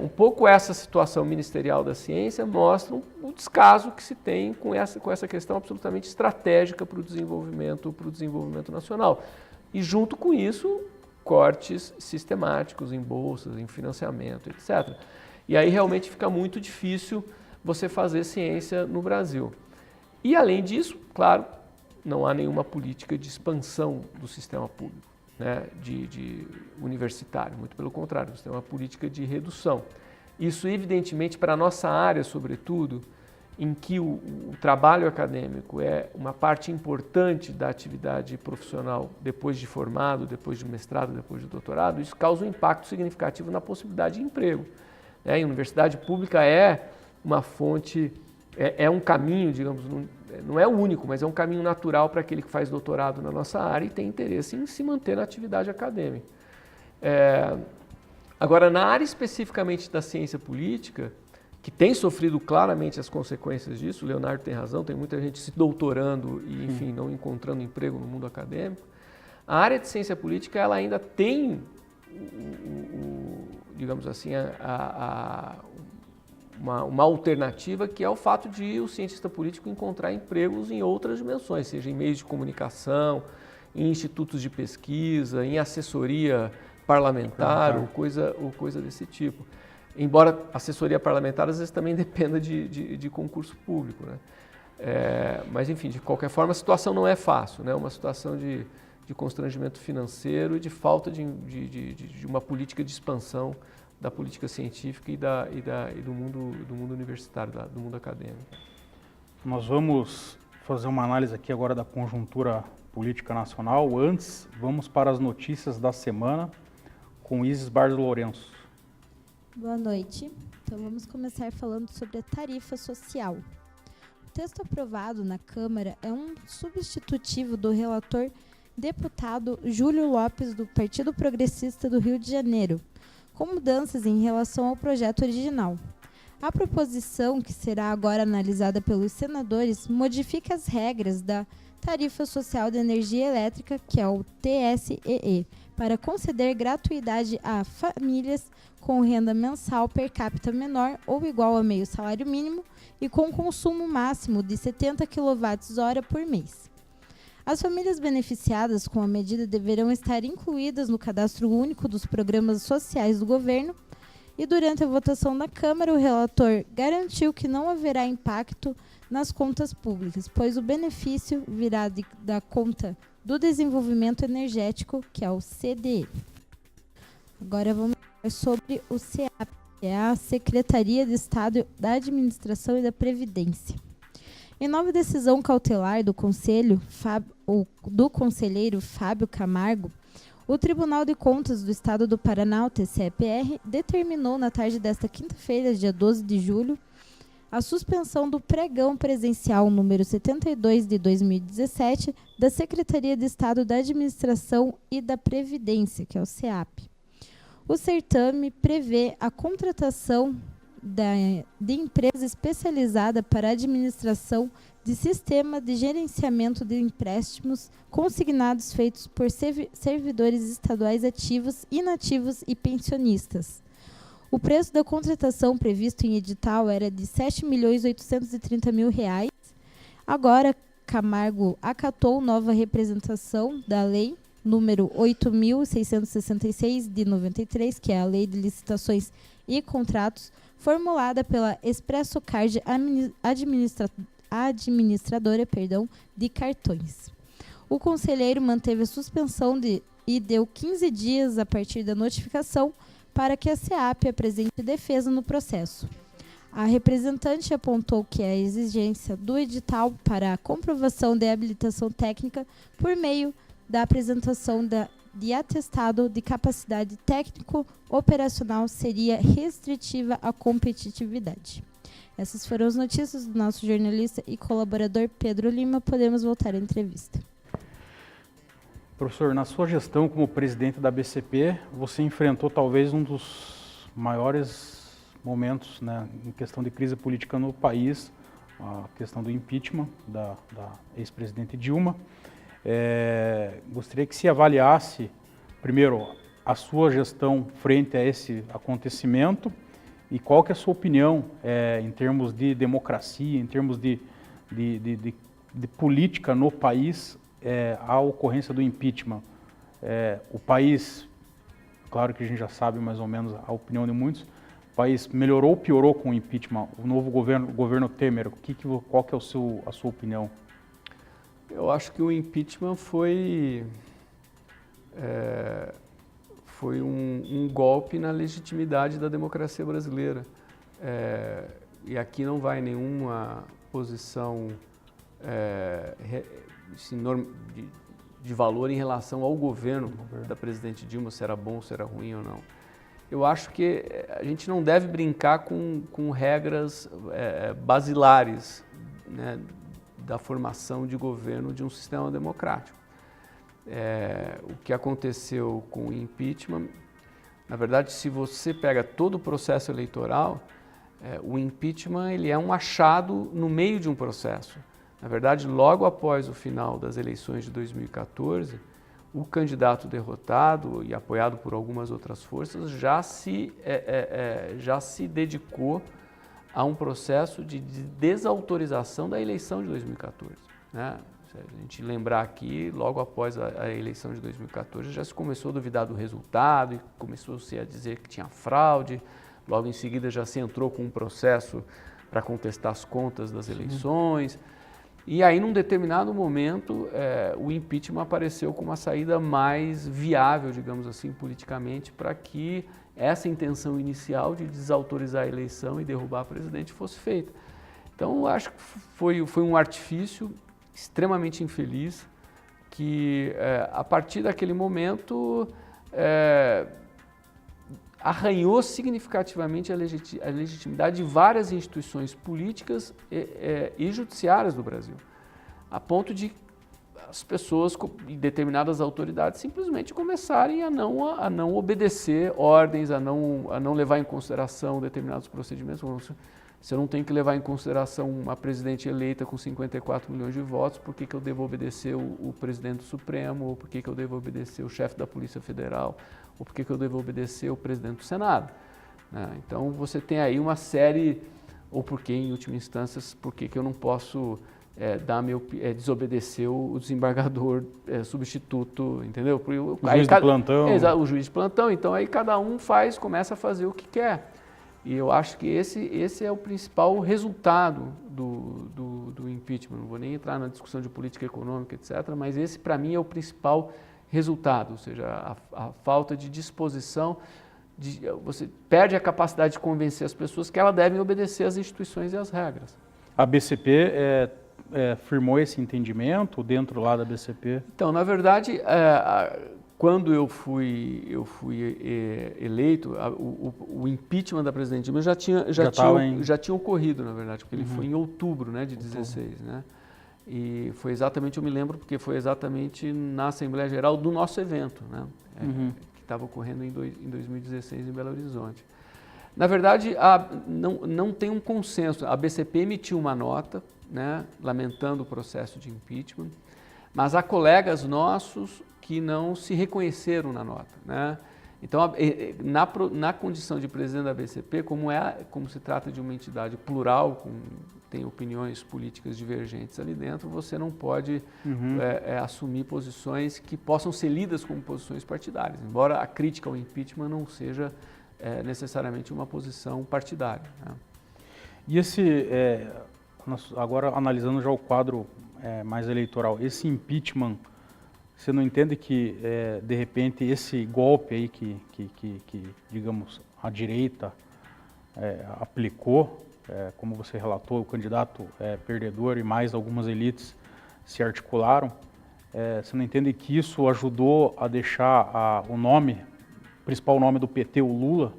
Um pouco essa situação ministerial da ciência mostra o descaso que se tem com essa questão absolutamente estratégica para o desenvolvimento nacional. E junto com isso, cortes sistemáticos em bolsas, em financiamento, etc. E aí realmente fica muito difícil você fazer ciência no Brasil. E além disso, claro, não há nenhuma política de expansão do sistema público, né, de universitário, muito pelo contrário, nós temos uma política de redução. Isso, evidentemente, para a nossa área, sobretudo, em que o trabalho acadêmico é uma parte importante da atividade profissional depois de formado, depois de mestrado, depois de doutorado, isso causa um impacto significativo na possibilidade de emprego. A universidade pública é uma fonte, é um caminho, digamos, não é o único, mas é um caminho natural para aquele que faz doutorado na nossa área e tem interesse em se manter na atividade acadêmica. Agora, na área especificamente da ciência política, que tem sofrido claramente as consequências disso, o Leonardo tem razão, tem muita gente se doutorando e, enfim, não encontrando emprego no mundo acadêmico, a área de ciência política ela ainda tem digamos assim, uma alternativa, que é o fato de o cientista político encontrar empregos em outras dimensões, seja em meios de comunicação, em institutos de pesquisa, em assessoria parlamentar ou coisa desse tipo. Embora a assessoria parlamentar às vezes também dependa de concurso público, né? Mas enfim, de qualquer forma a situação não é fácil, né? Uma situação de constrangimento financeiro e de falta de uma política de expansão da política científica e do mundo universitário, do mundo acadêmico. Nós vamos fazer uma análise aqui agora da conjuntura política nacional. Antes, vamos para as notícias da semana com Isis Barros Lourenço. Boa noite. Então vamos começar falando sobre a tarifa social. O texto aprovado na Câmara é um substitutivo do relator deputado Júlio Lopes, do Partido Progressista do Rio de Janeiro, com mudanças em relação ao projeto original. A proposição, que será agora analisada pelos senadores, modifica as regras da Tarifa Social de Energia Elétrica, que é o TSEE, para conceder gratuidade a famílias com renda mensal per capita menor ou igual a meio salário mínimo e com consumo máximo de 70 kWh por mês. As famílias beneficiadas com a medida deverão estar incluídas no cadastro único dos programas sociais do governo e, durante a votação na Câmara, o relator garantiu que não haverá impacto nas contas públicas, pois o benefício virá da conta do desenvolvimento energético, que é o CDE. Agora vamos falar sobre o SEAP, que é a Secretaria de Estado da Administração e da Previdência. Em nova decisão cautelar do conselheiro Fábio Camargo, o Tribunal de Contas do Estado do Paraná, o TCE-PR, determinou na tarde desta quinta-feira, dia 12 de julho, a suspensão do pregão presencial número 72 de 2017 da Secretaria de Estado da Administração e da Previdência, que é o SEAP. O certame prevê a contratação de empresa especializada para a administração de sistema de gerenciamento de empréstimos consignados feitos por servidores estaduais ativos, inativos e pensionistas. O preço da contratação previsto em edital era de R$ 7.830.000. Agora, Camargo acatou nova representação da lei número 8.666 de 93, que é a Lei de Licitações e Contratos, formulada pela Expresso Card administradora de cartões. O conselheiro manteve a suspensão e deu 15 dias a partir da notificação para que a SEAP apresente defesa no processo. A representante apontou que a exigência do edital para a comprovação de habilitação técnica por meio da apresentação de atestado de capacidade técnico-operacional seria restritiva à competitividade. Essas foram as notícias do nosso jornalista e colaborador Pedro Lima. Podemos voltar à entrevista. Professor, na sua gestão como presidente da BCP, você enfrentou talvez um dos maiores momentos, né, em questão de crise política no país, a questão do impeachment da ex-presidente Dilma. Gostaria que se avaliasse, primeiro, a sua gestão frente a esse acontecimento e qual que é a sua opinião em termos de democracia, em termos de política no país, a ocorrência do impeachment. O país, claro que a gente já sabe mais ou menos a opinião de muitos, o país melhorou ou piorou com o impeachment? O novo governo Temer, qual que é a sua opinião? Eu acho que o impeachment foi um golpe na legitimidade da democracia brasileira. E aqui não vai nenhuma posição de valor em relação ao governo da presidente Dilma, se era bom, se era ruim ou não. Eu acho que a gente não deve brincar com regras basilares, né, da formação de governo de um sistema democrático. O que aconteceu com o impeachment, na verdade, se você pega todo o processo eleitoral, o impeachment ele é um achado no meio de um processo. Na verdade, logo após o final das eleições de 2014, o candidato derrotado e apoiado por algumas outras forças já se dedicou a um processo de desautorização da eleição de 2014. Né? Se a gente lembrar aqui, logo após a eleição de 2014, já se começou a duvidar do resultado e começou-se a dizer que tinha fraude. Logo em seguida já se entrou com um processo para contestar as contas das eleições. E aí, num determinado momento, o impeachment apareceu como uma saída mais viável, digamos assim, politicamente, para que essa intenção inicial de desautorizar a eleição e derrubar o presidente fosse feita. Então, eu acho que foi um artifício extremamente infeliz, que a partir daquele momento arranhou significativamente a legitimidade de várias instituições políticas e judiciárias do Brasil, a ponto de as pessoas e determinadas autoridades simplesmente começarem a não obedecer ordens, a não levar em consideração determinados procedimentos. Se eu não tenho que levar em consideração uma presidente eleita com 54 milhões de votos, por que eu devo obedecer o presidente do Supremo, ou por que eu devo obedecer o chefe da Polícia Federal, ou por que eu devo obedecer o presidente do Senado? Então, você tem aí uma série, ou por que, em última instância, por que eu não posso desobedecer o desembargador substituto, entendeu? O juiz de plantão. O juiz de plantão. Então, aí cada um começa a fazer o que quer. E eu acho que esse é o principal resultado do impeachment. Não vou nem entrar na discussão de política econômica, etc., mas esse, para mim, é o principal resultado, ou seja, a falta de disposição, você perde a capacidade de convencer as pessoas que elas devem obedecer às instituições e às regras. A BCP firmou esse entendimento dentro lá da BCP? Então, na verdade, quando eu fui eleito, o impeachment da presidente Dilma já tinha ocorrido, na verdade, porque ele foi em outubro, né, de 2016, né? E foi exatamente, eu me lembro, porque foi exatamente na Assembleia Geral do nosso evento, né? Que estava ocorrendo em 2016 em Belo Horizonte. Na verdade, não tem um consenso. A BCP emitiu uma nota, né, lamentando o processo de impeachment, mas há colegas nossos que não se reconheceram na nota, né? Então, na condição de presidente da BCP, como se trata de uma entidade plural, tem opiniões políticas divergentes ali dentro, você não pode assumir posições que possam ser lidas como posições partidárias, embora a crítica ao impeachment não seja necessariamente uma posição partidária, né? E agora analisando já o quadro mais eleitoral, esse impeachment, você não entende que, de repente, esse golpe aí que digamos, a direita aplicou, como você relatou, o candidato perdedor e mais algumas elites se articularam, você não entende que isso ajudou a deixar o principal nome do PT, o Lula,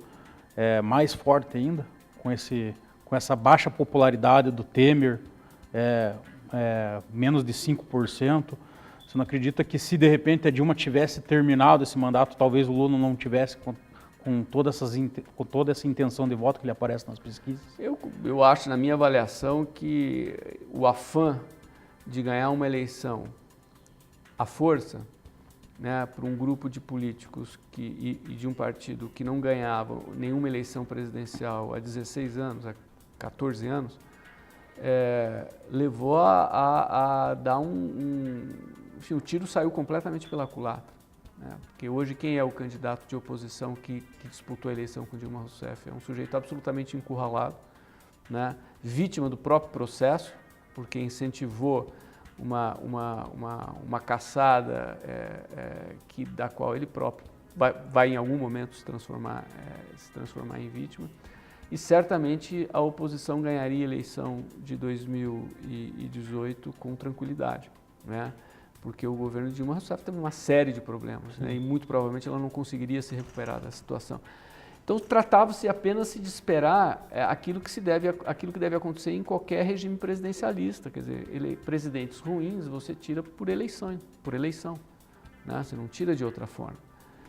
mais forte ainda, com essa baixa popularidade do Temer, menos de 5%? Você não acredita que se de repente a Dilma tivesse terminado esse mandato, talvez o Lula não tivesse com toda essa intenção de voto que ele aparece nas pesquisas? Eu acho, na minha avaliação, que o afã de ganhar uma eleição à força, né, para um grupo de políticos e de um partido que não ganhava nenhuma eleição presidencial há 16 anos, há 14 anos, levou a dar enfim, o tiro saiu completamente pela culatra, né? Porque hoje quem é o candidato de oposição que disputou a eleição com Dilma Rousseff? É um sujeito absolutamente encurralado, né? Vítima do próprio processo, porque incentivou uma caçada da qual ele próprio vai em algum momento se transformar em vítima. E certamente a oposição ganharia a eleição de 2018 com tranquilidade, né? Porque o governo de Dilma Rousseff teve uma série de problemas, né? E muito provavelmente ela não conseguiria se recuperar da situação. Então tratava-se apenas de esperar aquilo que deve acontecer em qualquer regime presidencialista, quer dizer, presidentes ruins você tira por eleição, né? Você não tira de outra forma.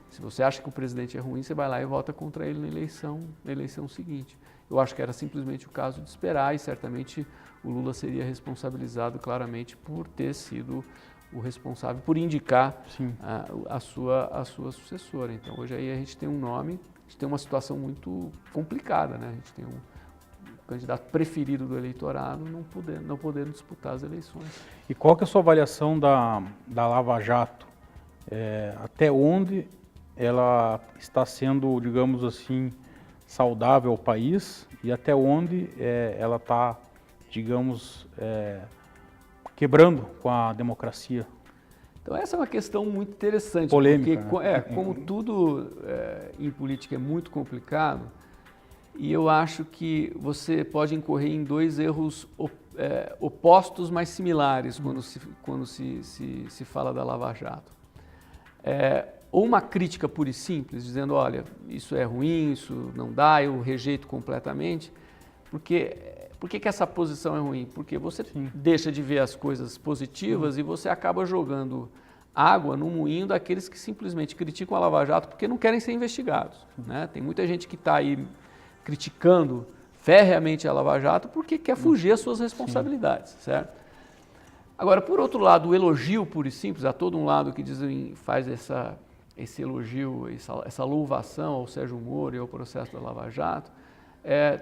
Se você acha que o presidente é ruim, você vai lá e vota contra ele na eleição seguinte. Eu acho que era simplesmente o caso de esperar, e certamente o Lula seria responsabilizado claramente por ter sido o responsável por indicar Sim. a sua sucessora. Então, hoje aí a gente tem um nome, a gente tem uma situação muito complicada, né? A gente tem um candidato preferido do eleitorado não podendo disputar as eleições. E qual que é a sua avaliação da Lava Jato? Até onde ela está sendo, digamos assim, saudável ao país e até onde ela está, digamos, quebrando com a democracia? Então essa é uma questão muito interessante. Polêmica, porque, né? como tudo em política é muito complicado, e eu acho que você pode incorrer em dois erros opostos, mas similares quando se fala da Lava Jato. Ou uma crítica pura e simples, dizendo, olha, isso é ruim, isso não dá, eu rejeito completamente. Por que essa posição é ruim? Porque você deixa de ver as coisas positivas e você acaba jogando água no moinho daqueles que simplesmente criticam a Lava Jato porque não querem ser investigados, né? Tem muita gente que está aí criticando ferreamente a Lava Jato porque quer fugir às suas responsabilidades, certo? Agora, por outro lado, o elogio puro e simples, há todo um lado que faz esse elogio, essa louvação ao Sérgio Moro e ao processo da Lava Jato,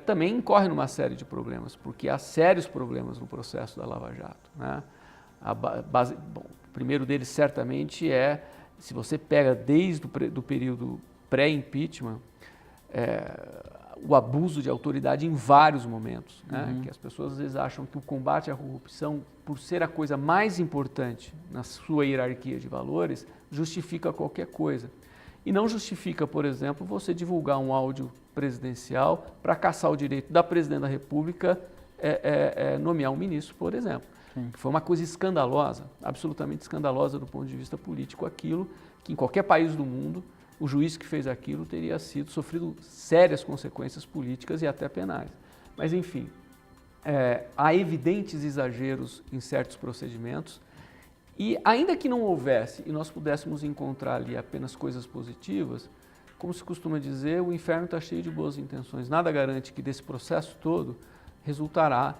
também incorre numa série de problemas, porque há sérios problemas no processo da Lava Jato, né? O primeiro deles certamente se você pega desde o período pré-impeachment, o abuso de autoridade em vários momentos, né? Que as pessoas às vezes acham que o combate à corrupção, por ser a coisa mais importante na sua hierarquia de valores, justifica qualquer coisa. E não justifica, por exemplo, você divulgar um áudio presidencial para caçar o direito da Presidente da República nomear um ministro, por exemplo. Que foi uma coisa escandalosa, absolutamente escandalosa do ponto de vista político, aquilo que em qualquer país do mundo o juiz que fez aquilo teria sofrido sérias consequências políticas e até penais. Mas, enfim, há evidentes exageros em certos procedimentos e, ainda que não houvesse e nós pudéssemos encontrar ali apenas coisas positivas, como se costuma dizer, o inferno está cheio de boas intenções. Nada garante que desse processo todo resultará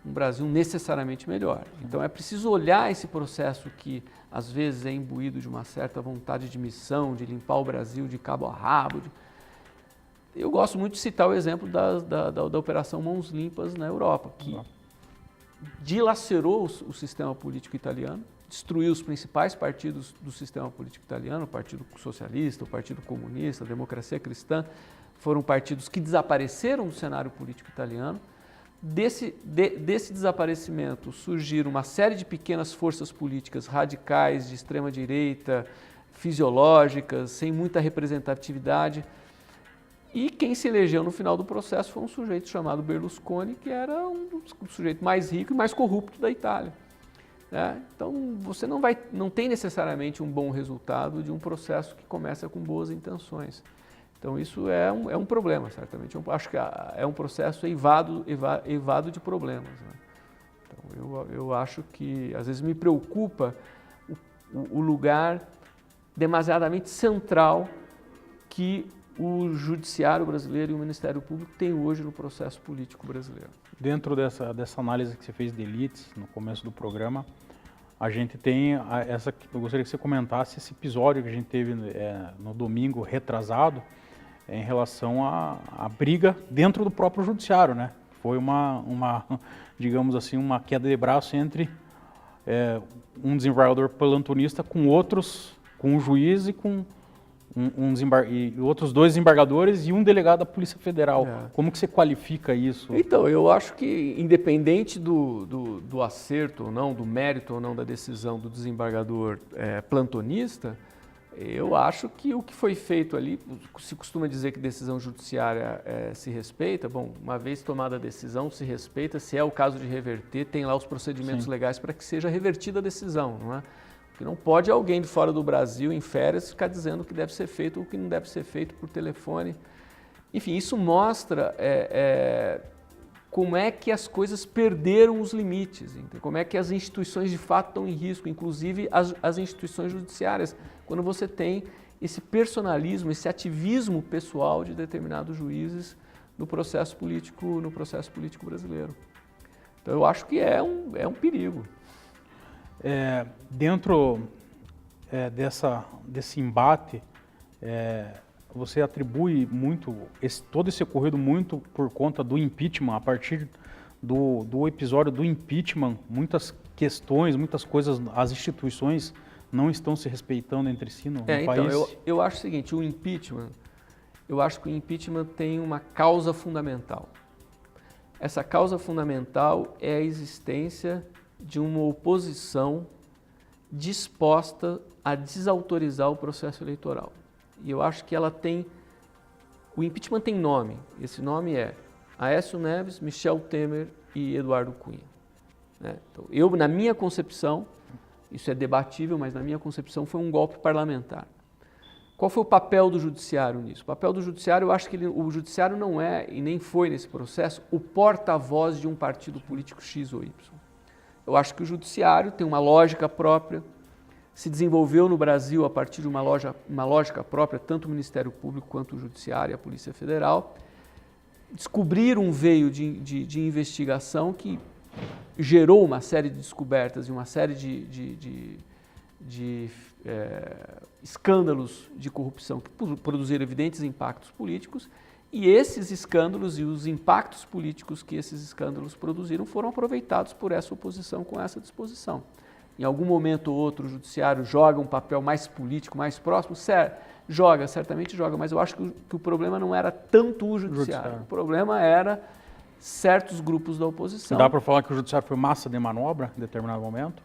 um Brasil necessariamente melhor. Então é preciso olhar esse processo que às vezes é imbuído de uma certa vontade de missão, de limpar o Brasil de cabo a rabo. Eu gosto muito de citar o exemplo da Operação Mãos Limpas na Europa, que dilacerou o sistema político italiano, destruiu os principais partidos do sistema político italiano, o Partido Socialista, o Partido Comunista, a Democracia Cristã, foram partidos que desapareceram do cenário político italiano. Desse desaparecimento surgiram uma série de pequenas forças políticas radicais, de extrema direita, fisiológicas, sem muita representatividade. E quem se elegeu no final do processo foi um sujeito chamado Berlusconi, que era um sujeito mais rico e mais corrupto da Itália. Então você não tem necessariamente um bom resultado de um processo que começa com boas intenções. Então isso é um problema, certamente. Eu acho que é um processo eivado de problemas, né? Então eu acho que às vezes me preocupa o lugar demasiadamente central que o judiciário brasileiro e o Ministério Público têm hoje no processo político brasileiro. Dentro dessa análise que você fez de elites no começo do programa, a gente tem eu gostaria que você comentasse esse episódio que a gente teve no domingo retrasado, em relação à briga dentro do próprio judiciário, né? Foi digamos assim, uma queda de braço entre um desembargador plantonista com um juiz e com e outros dois desembargadores e um delegado da Polícia Federal. Como que você qualifica isso? Então, eu acho que independente do acerto ou não, do mérito ou não da decisão do desembargador plantonista, eu acho que o que foi feito ali, se costuma dizer que decisão judiciária se respeita, bom, uma vez tomada a decisão, se respeita, se é o caso de reverter, tem lá os procedimentos legais para que seja revertida a decisão, não é? Porque não pode alguém de fora do Brasil, em férias, ficar dizendo o que deve ser feito ou o que não deve ser feito por telefone. Enfim, isso mostra como é que as coisas perderam os limites, entende? Como é que as instituições de fato estão em risco, inclusive as instituições judiciárias, quando você tem esse personalismo, esse ativismo pessoal de determinados juízes no processo político brasileiro. Então eu acho que é um perigo. Dentro desse embate, você atribui muito, todo esse ocorrido muito por conta do impeachment, a partir do episódio do impeachment, muitas questões, muitas coisas, as instituições não estão se respeitando entre si no país? Então, eu acho o seguinte, eu acho que o impeachment tem uma causa fundamental. Essa causa fundamental é a existência de uma oposição disposta a desautorizar o processo eleitoral. E eu acho que o impeachment tem nome, esse nome é Aécio Neves, Michel Temer e Eduardo Cunha. Né? Então, na minha concepção, isso é debatível, mas na minha concepção foi um golpe parlamentar. Qual foi o papel do judiciário nisso? O papel do judiciário, eu acho que o judiciário não é, e nem foi nesse processo, o porta-voz de um partido político X ou Y. Eu acho que o judiciário tem uma lógica própria, se desenvolveu no Brasil a partir de uma lógica própria, tanto o Ministério Público quanto o Judiciário e a Polícia Federal. Descobriram um veio de investigação que gerou uma série de descobertas e uma série de escândalos de corrupção que produziram evidentes impactos políticos, e esses escândalos e os impactos políticos que esses escândalos produziram foram aproveitados por essa oposição com essa disposição. Em algum momento ou outro o judiciário joga um papel mais político, mais próximo, certamente joga, mas eu acho que o problema não era tanto o judiciário. O problema era certos grupos da oposição. Dá para falar que o judiciário foi massa de manobra em determinado momento?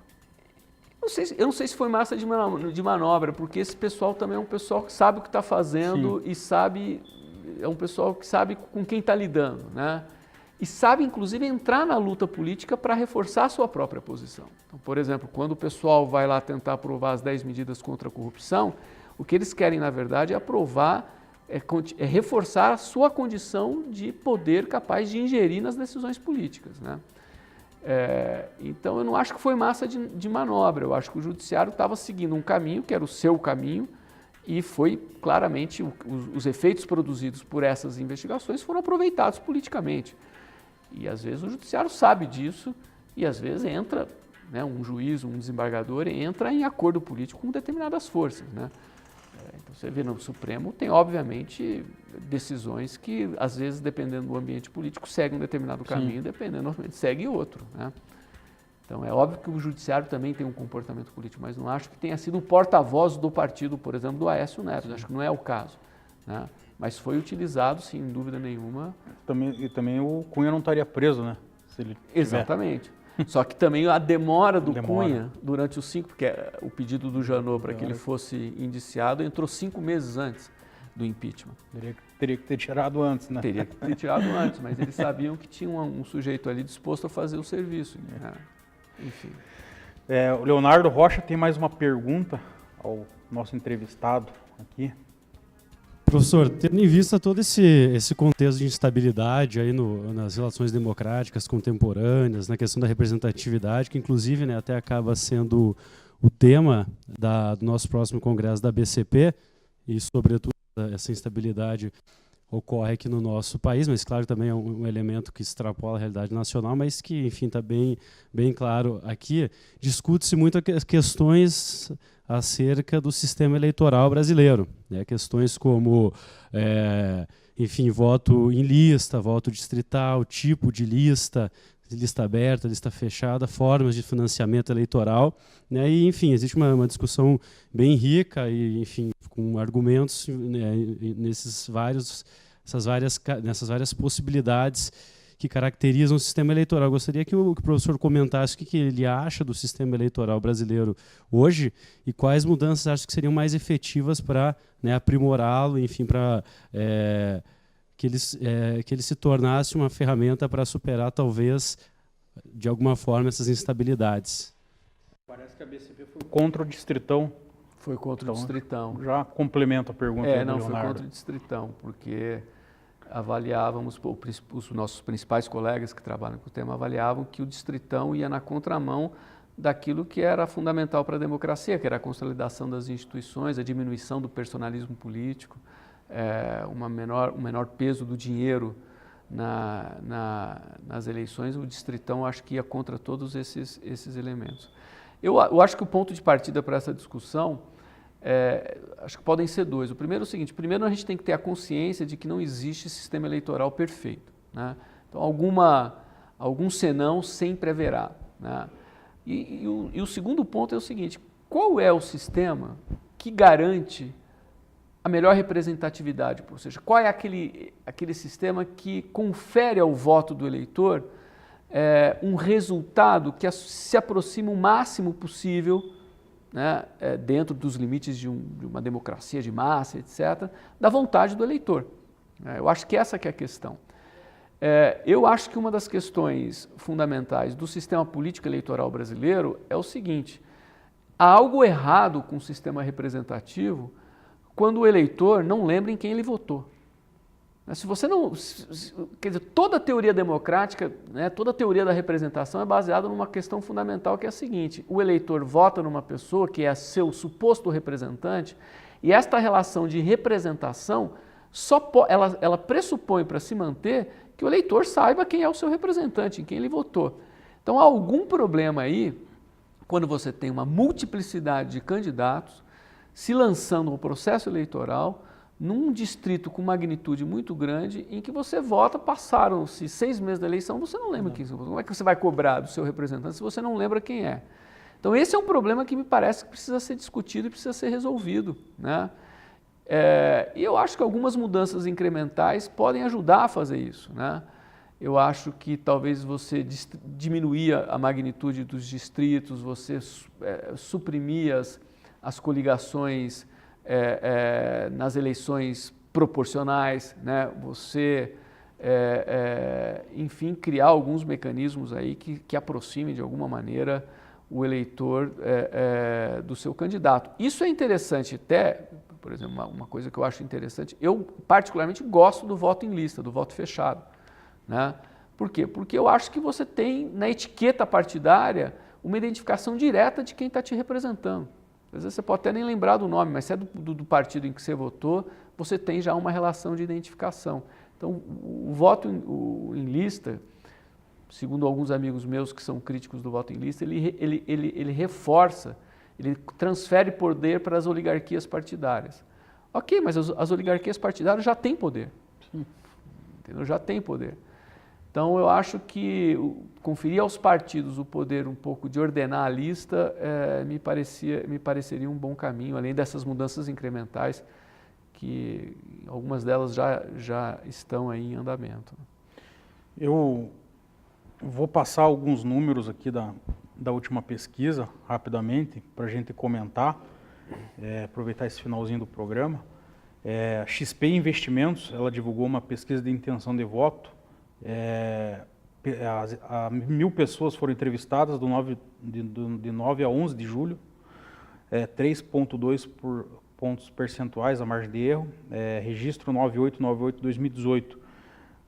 Eu não sei se foi massa de manobra, porque esse pessoal também é um pessoal que sabe o que está fazendo. Sim. É um pessoal que sabe com quem está lidando, né? E sabe, inclusive, entrar na luta política para reforçar a sua própria posição. Então, por exemplo, quando o pessoal vai lá tentar aprovar as 10 medidas contra a corrupção, o que eles querem, na verdade, é aprovar, é reforçar a sua condição de poder capaz de ingerir nas decisões políticas, né? Então, eu não acho que foi massa de manobra. Eu acho que o judiciário estava seguindo um caminho, que era o seu caminho, e foi claramente os efeitos produzidos por essas investigações foram aproveitados politicamente. E às vezes o judiciário sabe disso e às vezes entra, né, um juiz, um desembargador, entra em acordo político com determinadas forças, né? Então você vê no Supremo tem obviamente decisões que às vezes, dependendo do ambiente político, seguem um determinado caminho, dependendo, segue outro, né? Então é óbvio que o judiciário também tem um comportamento político, mas não acho que tenha sido o porta-voz do partido, por exemplo, do Aécio Neves. Acho que não é o caso, né? Mas foi utilizado, sim, sem dúvida nenhuma. E também o Cunha não estaria preso, né? Se ele Exatamente. Só que também a demora do Cunha durante os 5, porque o pedido do Janot para que ele fosse indiciado entrou 5 meses antes do impeachment. Teria que ter tirado antes, né? Teria que ter tirado antes, mas eles sabiam que tinha um sujeito ali disposto a fazer o serviço, né? Enfim. O Leonardo Rocha tem mais uma pergunta ao nosso entrevistado aqui. Professor, tendo em vista todo esse contexto de instabilidade aí nas relações democráticas contemporâneas, na questão da representatividade, que inclusive, né, até acaba sendo o tema do nosso próximo congresso da BCP, e sobretudo essa instabilidade ocorre aqui no nosso país, mas claro, também é um elemento que extrapola a realidade nacional, mas que, enfim, está bem claro aqui. Discute-se muito as questões acerca do sistema eleitoral brasileiro, né? Questões como, enfim, voto em lista, voto distrital, tipo de lista aberta, lista fechada, formas de financiamento eleitoral, né? E, enfim, existe uma discussão bem rica e, enfim, com argumentos, né, nessas várias possibilidades que caracterizam o sistema eleitoral. Eu gostaria que o professor comentasse o que ele acha do sistema eleitoral brasileiro hoje e quais mudanças acha que seriam mais efetivas para, né, aprimorá-lo, enfim, para que ele se tornasse uma ferramenta para superar, talvez, de alguma forma, essas instabilidades. Parece que a BCP foi contra o Distritão. Foi contra o Distritão. Já complementa a pergunta do Leonardo. Foi contra o Distritão, porque avaliávamos, os nossos principais colegas que trabalham com o tema avaliavam que o Distritão ia na contramão daquilo que era fundamental para a democracia, que era a consolidação das instituições, a diminuição do personalismo político, um menor peso do dinheiro nas eleições. O Distritão acho que ia contra todos esses elementos. Eu acho que o ponto de partida para essa discussão, acho que podem ser dois. O primeiro é o seguinte, primeiro a gente tem que ter a consciência de que não existe sistema eleitoral perfeito, né? Então, algum senão sempre haverá, né? E o segundo ponto é o seguinte, qual é o sistema que garante a melhor representatividade? Ou seja, qual é aquele sistema que confere ao voto do eleitor um resultado que se aproxima o máximo possível, né, dentro dos limites de uma democracia de massa, etc., da vontade do eleitor. Eu acho que essa que é a questão. Eu acho que uma das questões fundamentais do sistema político eleitoral brasileiro é o seguinte, há algo errado com o sistema representativo quando o eleitor não lembra em quem ele votou. Se você não... Quer dizer, toda a teoria democrática, né, toda a teoria da representação é baseada numa questão fundamental que é a seguinte, o eleitor vota numa pessoa que é seu suposto representante e esta relação de representação, ela pressupõe para se manter que o eleitor saiba quem é o seu representante, em quem ele votou. Então há algum problema aí, quando você tem uma multiplicidade de candidatos se lançando no processo eleitoral, num distrito com magnitude muito grande, em que você vota, passaram-se 6 meses da eleição, você não lembra quem você votou. Como é que você vai cobrar do seu representante se você não lembra quem é? Então esse é um problema que me parece que precisa ser discutido e precisa ser resolvido, né? E eu acho que algumas mudanças incrementais podem ajudar a fazer isso, né? Eu acho que talvez você diminuir a magnitude dos distritos, você suprimir as coligações nas eleições proporcionais, né? Você, enfim, criar alguns mecanismos aí que aproximem de alguma maneira o eleitor do seu candidato. Isso é interessante até, por exemplo, uma coisa que eu acho interessante, eu particularmente gosto do voto em lista, do voto fechado, né? Por quê? Porque eu acho que você tem na etiqueta partidária uma identificação direta de quem está te representando. Às vezes você pode até nem lembrar do nome, mas se é do partido em que você votou, você tem já uma relação de identificação. Então, o voto em lista, segundo alguns amigos meus que são críticos do voto em lista, ele reforça, ele transfere poder para as oligarquias partidárias. Ok, mas as oligarquias partidárias já têm poder. Entendeu? Já têm poder. Então, eu acho que conferir aos partidos o poder um pouco de ordenar a lista me pareceria um bom caminho, além dessas mudanças incrementais, que algumas delas já estão aí em andamento. Eu vou passar alguns números aqui da última pesquisa, rapidamente, para a gente comentar, aproveitar esse finalzinho do programa. A XP Investimentos, ela divulgou uma pesquisa de intenção de voto. 1.000 pessoas foram entrevistadas de 9 a 11 de julho, 3,2 pontos percentuais a margem de erro, registro 9898-2018.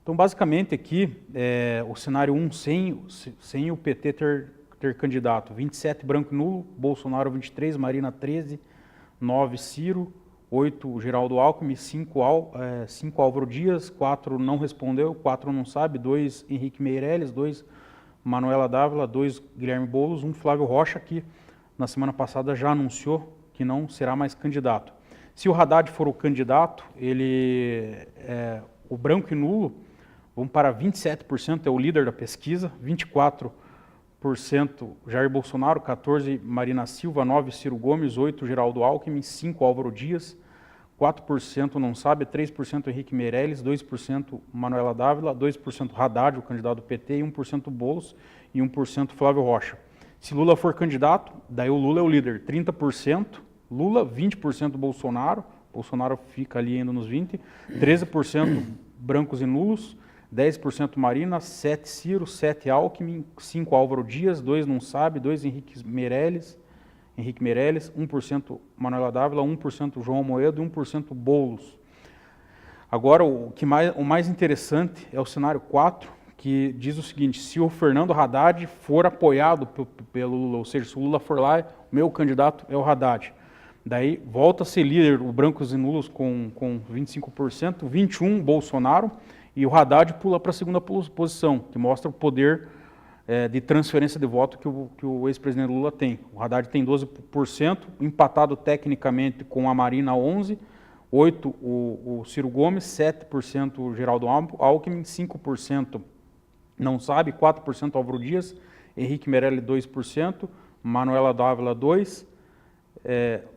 Então, basicamente aqui, o cenário 1 sem o PT ter candidato, 27 branco e nulo, Bolsonaro 23, Marina 13, 9 Ciro, 8 Geraldo Alckmin, 5 Álvaro Dias, 4 não respondeu, 4 não sabe, 2 Henrique Meirelles, 2 Manuela Dávila, 2 Guilherme Boulos, 1 Flávio Rocha, que na semana passada já anunciou que não será mais candidato. Se o Haddad for o candidato, o branco e nulo vão para 27%, é o líder da pesquisa, 24% Jair Bolsonaro, 14% Marina Silva, 9% Ciro Gomes, 8% Geraldo Alckmin, 5% Álvaro Dias, 4% não sabe, 3% Henrique Meirelles, 2% Manuela Dávila, 2% Haddad, o candidato do PT, e 1% Boulos e 1% Flávio Rocha. Se Lula for candidato, daí o Lula é o líder, 30% Lula, 20% Bolsonaro, Bolsonaro fica ali ainda nos 20%, 13% brancos e nulos, 10% Marina, 7% Ciro, 7% Alckmin, 5% Álvaro Dias, 2% não sabe, 2% Henrique Meirelles, 1% Manuela Dávila, 1% João Amoedo e 1% Boulos. Agora, o mais interessante é o cenário 4, que diz o seguinte, se o Fernando Haddad for apoiado pelo Lula, ou seja, se o Lula for lá, o meu candidato é o Haddad. Daí volta a ser líder o brancos e nulos com 25%, 21% Bolsonaro, e o Haddad pula para a segunda posição, que mostra o poder de transferência de voto que o ex-presidente Lula tem. O Haddad tem 12%, empatado tecnicamente com a Marina 11%, 8% o Ciro Gomes, 7% o Geraldo Alckmin, 5% não sabe, 4% Álvaro Dias, Henrique Meirelli 2%, Manuela Dávila 2%,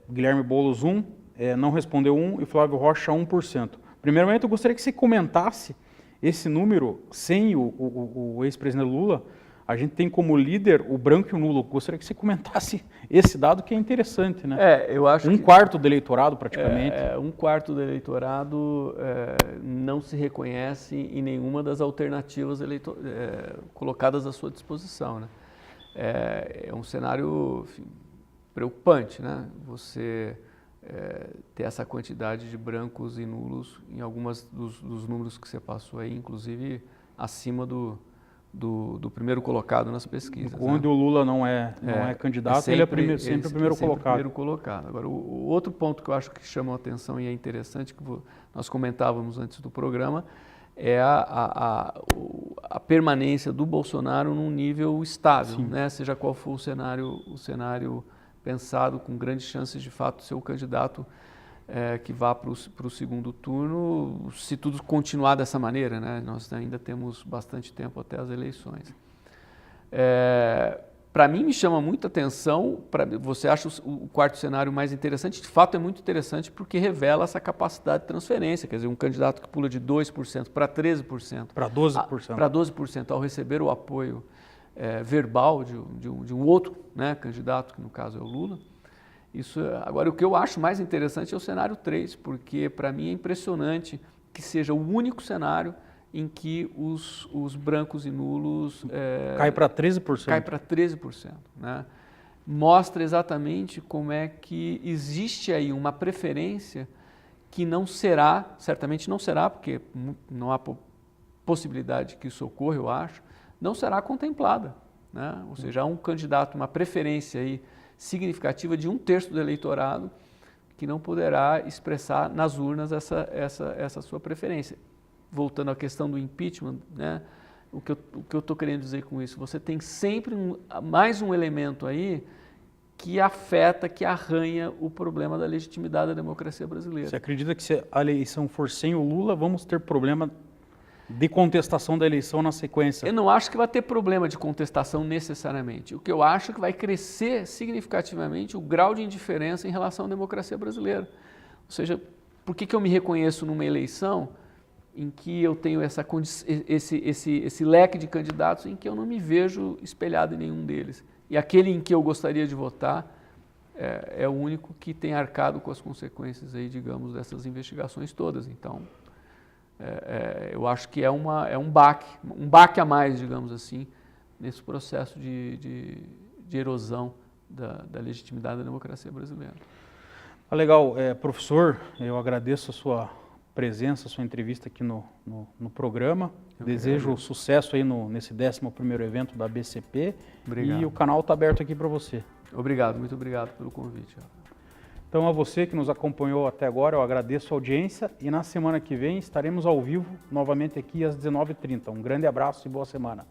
Guilherme Boulos 1%, não respondeu 1% e Flávio Rocha 1%. Primeiramente, eu gostaria que você comentasse esse número sem o ex-presidente Lula. A gente tem como líder o branco e o nulo. Gostaria que você comentasse esse dado que é interessante, né? Eu acho um quarto do eleitorado, praticamente. Um quarto do eleitorado não se reconhece em nenhuma das alternativas colocadas à sua disposição, né? É um cenário, enfim, preocupante, né? Você ter essa quantidade de brancos e nulos em algumas dos números que você passou aí, inclusive acima do primeiro colocado nas pesquisas. Onde, né? O Lula não é candidato, ele é sempre o primeiro colocado. Primeiro colocado. Agora, o outro ponto que eu acho que chama a atenção e é interessante, que nós comentávamos antes do programa, é a permanência do Bolsonaro num nível estável, né? Seja qual for o cenário pensado, com grandes chances de fato ser o candidato que vá para o segundo turno, se tudo continuar dessa maneira, né? Nós ainda temos bastante tempo até as eleições. Para mim, me chama muita atenção, você acha o quarto cenário mais interessante? De fato, é muito interessante porque revela essa capacidade de transferência, quer dizer, um candidato que pula de 2% para 13%. Para 12%. Para 12%, ao receber o apoio verbal de um outro, né, candidato, que no caso é o Lula. Agora, o que eu acho mais interessante é o cenário 3, porque para mim é impressionante que seja o único cenário em que os brancos e nulos... Cai para 13%. Cai para 13%. Né? Mostra exatamente como é que existe aí uma preferência que não será, certamente não será, porque não há possibilidade que isso ocorra, eu acho, não será contemplada, né? Ou seja, há um candidato, uma preferência aí significativa de 1/3 do eleitorado que não poderá expressar nas urnas essa sua preferência. Voltando à questão do impeachment, né? O que eu estou querendo dizer com isso? Você tem sempre mais um elemento aí que afeta, que arranha o problema da legitimidade da democracia brasileira. Você acredita que se a eleição for sem o Lula, vamos ter problema de contestação da eleição na sequência? Eu não acho que vai ter problema de contestação necessariamente. O que eu acho é que vai crescer significativamente o grau de indiferença em relação à democracia brasileira. Ou seja, por que eu me reconheço numa eleição em que eu tenho esse leque de candidatos em que eu não me vejo espelhado em nenhum deles? E aquele em que eu gostaria de votar é o único que tem arcado com as consequências aí, digamos, dessas investigações todas. Então, eu acho que é um baque a mais, digamos assim, nesse processo de erosão da legitimidade da democracia brasileira. Legal. Professor, eu agradeço a sua presença, a sua entrevista aqui no programa. Desejo sucesso aí nesse 11º evento da BCP. Obrigado. E o canal está aberto aqui para você. Obrigado, muito obrigado pelo convite. Então, a você que nos acompanhou até agora, eu agradeço a audiência e na semana que vem estaremos ao vivo novamente aqui às 19h30. Um grande abraço e boa semana.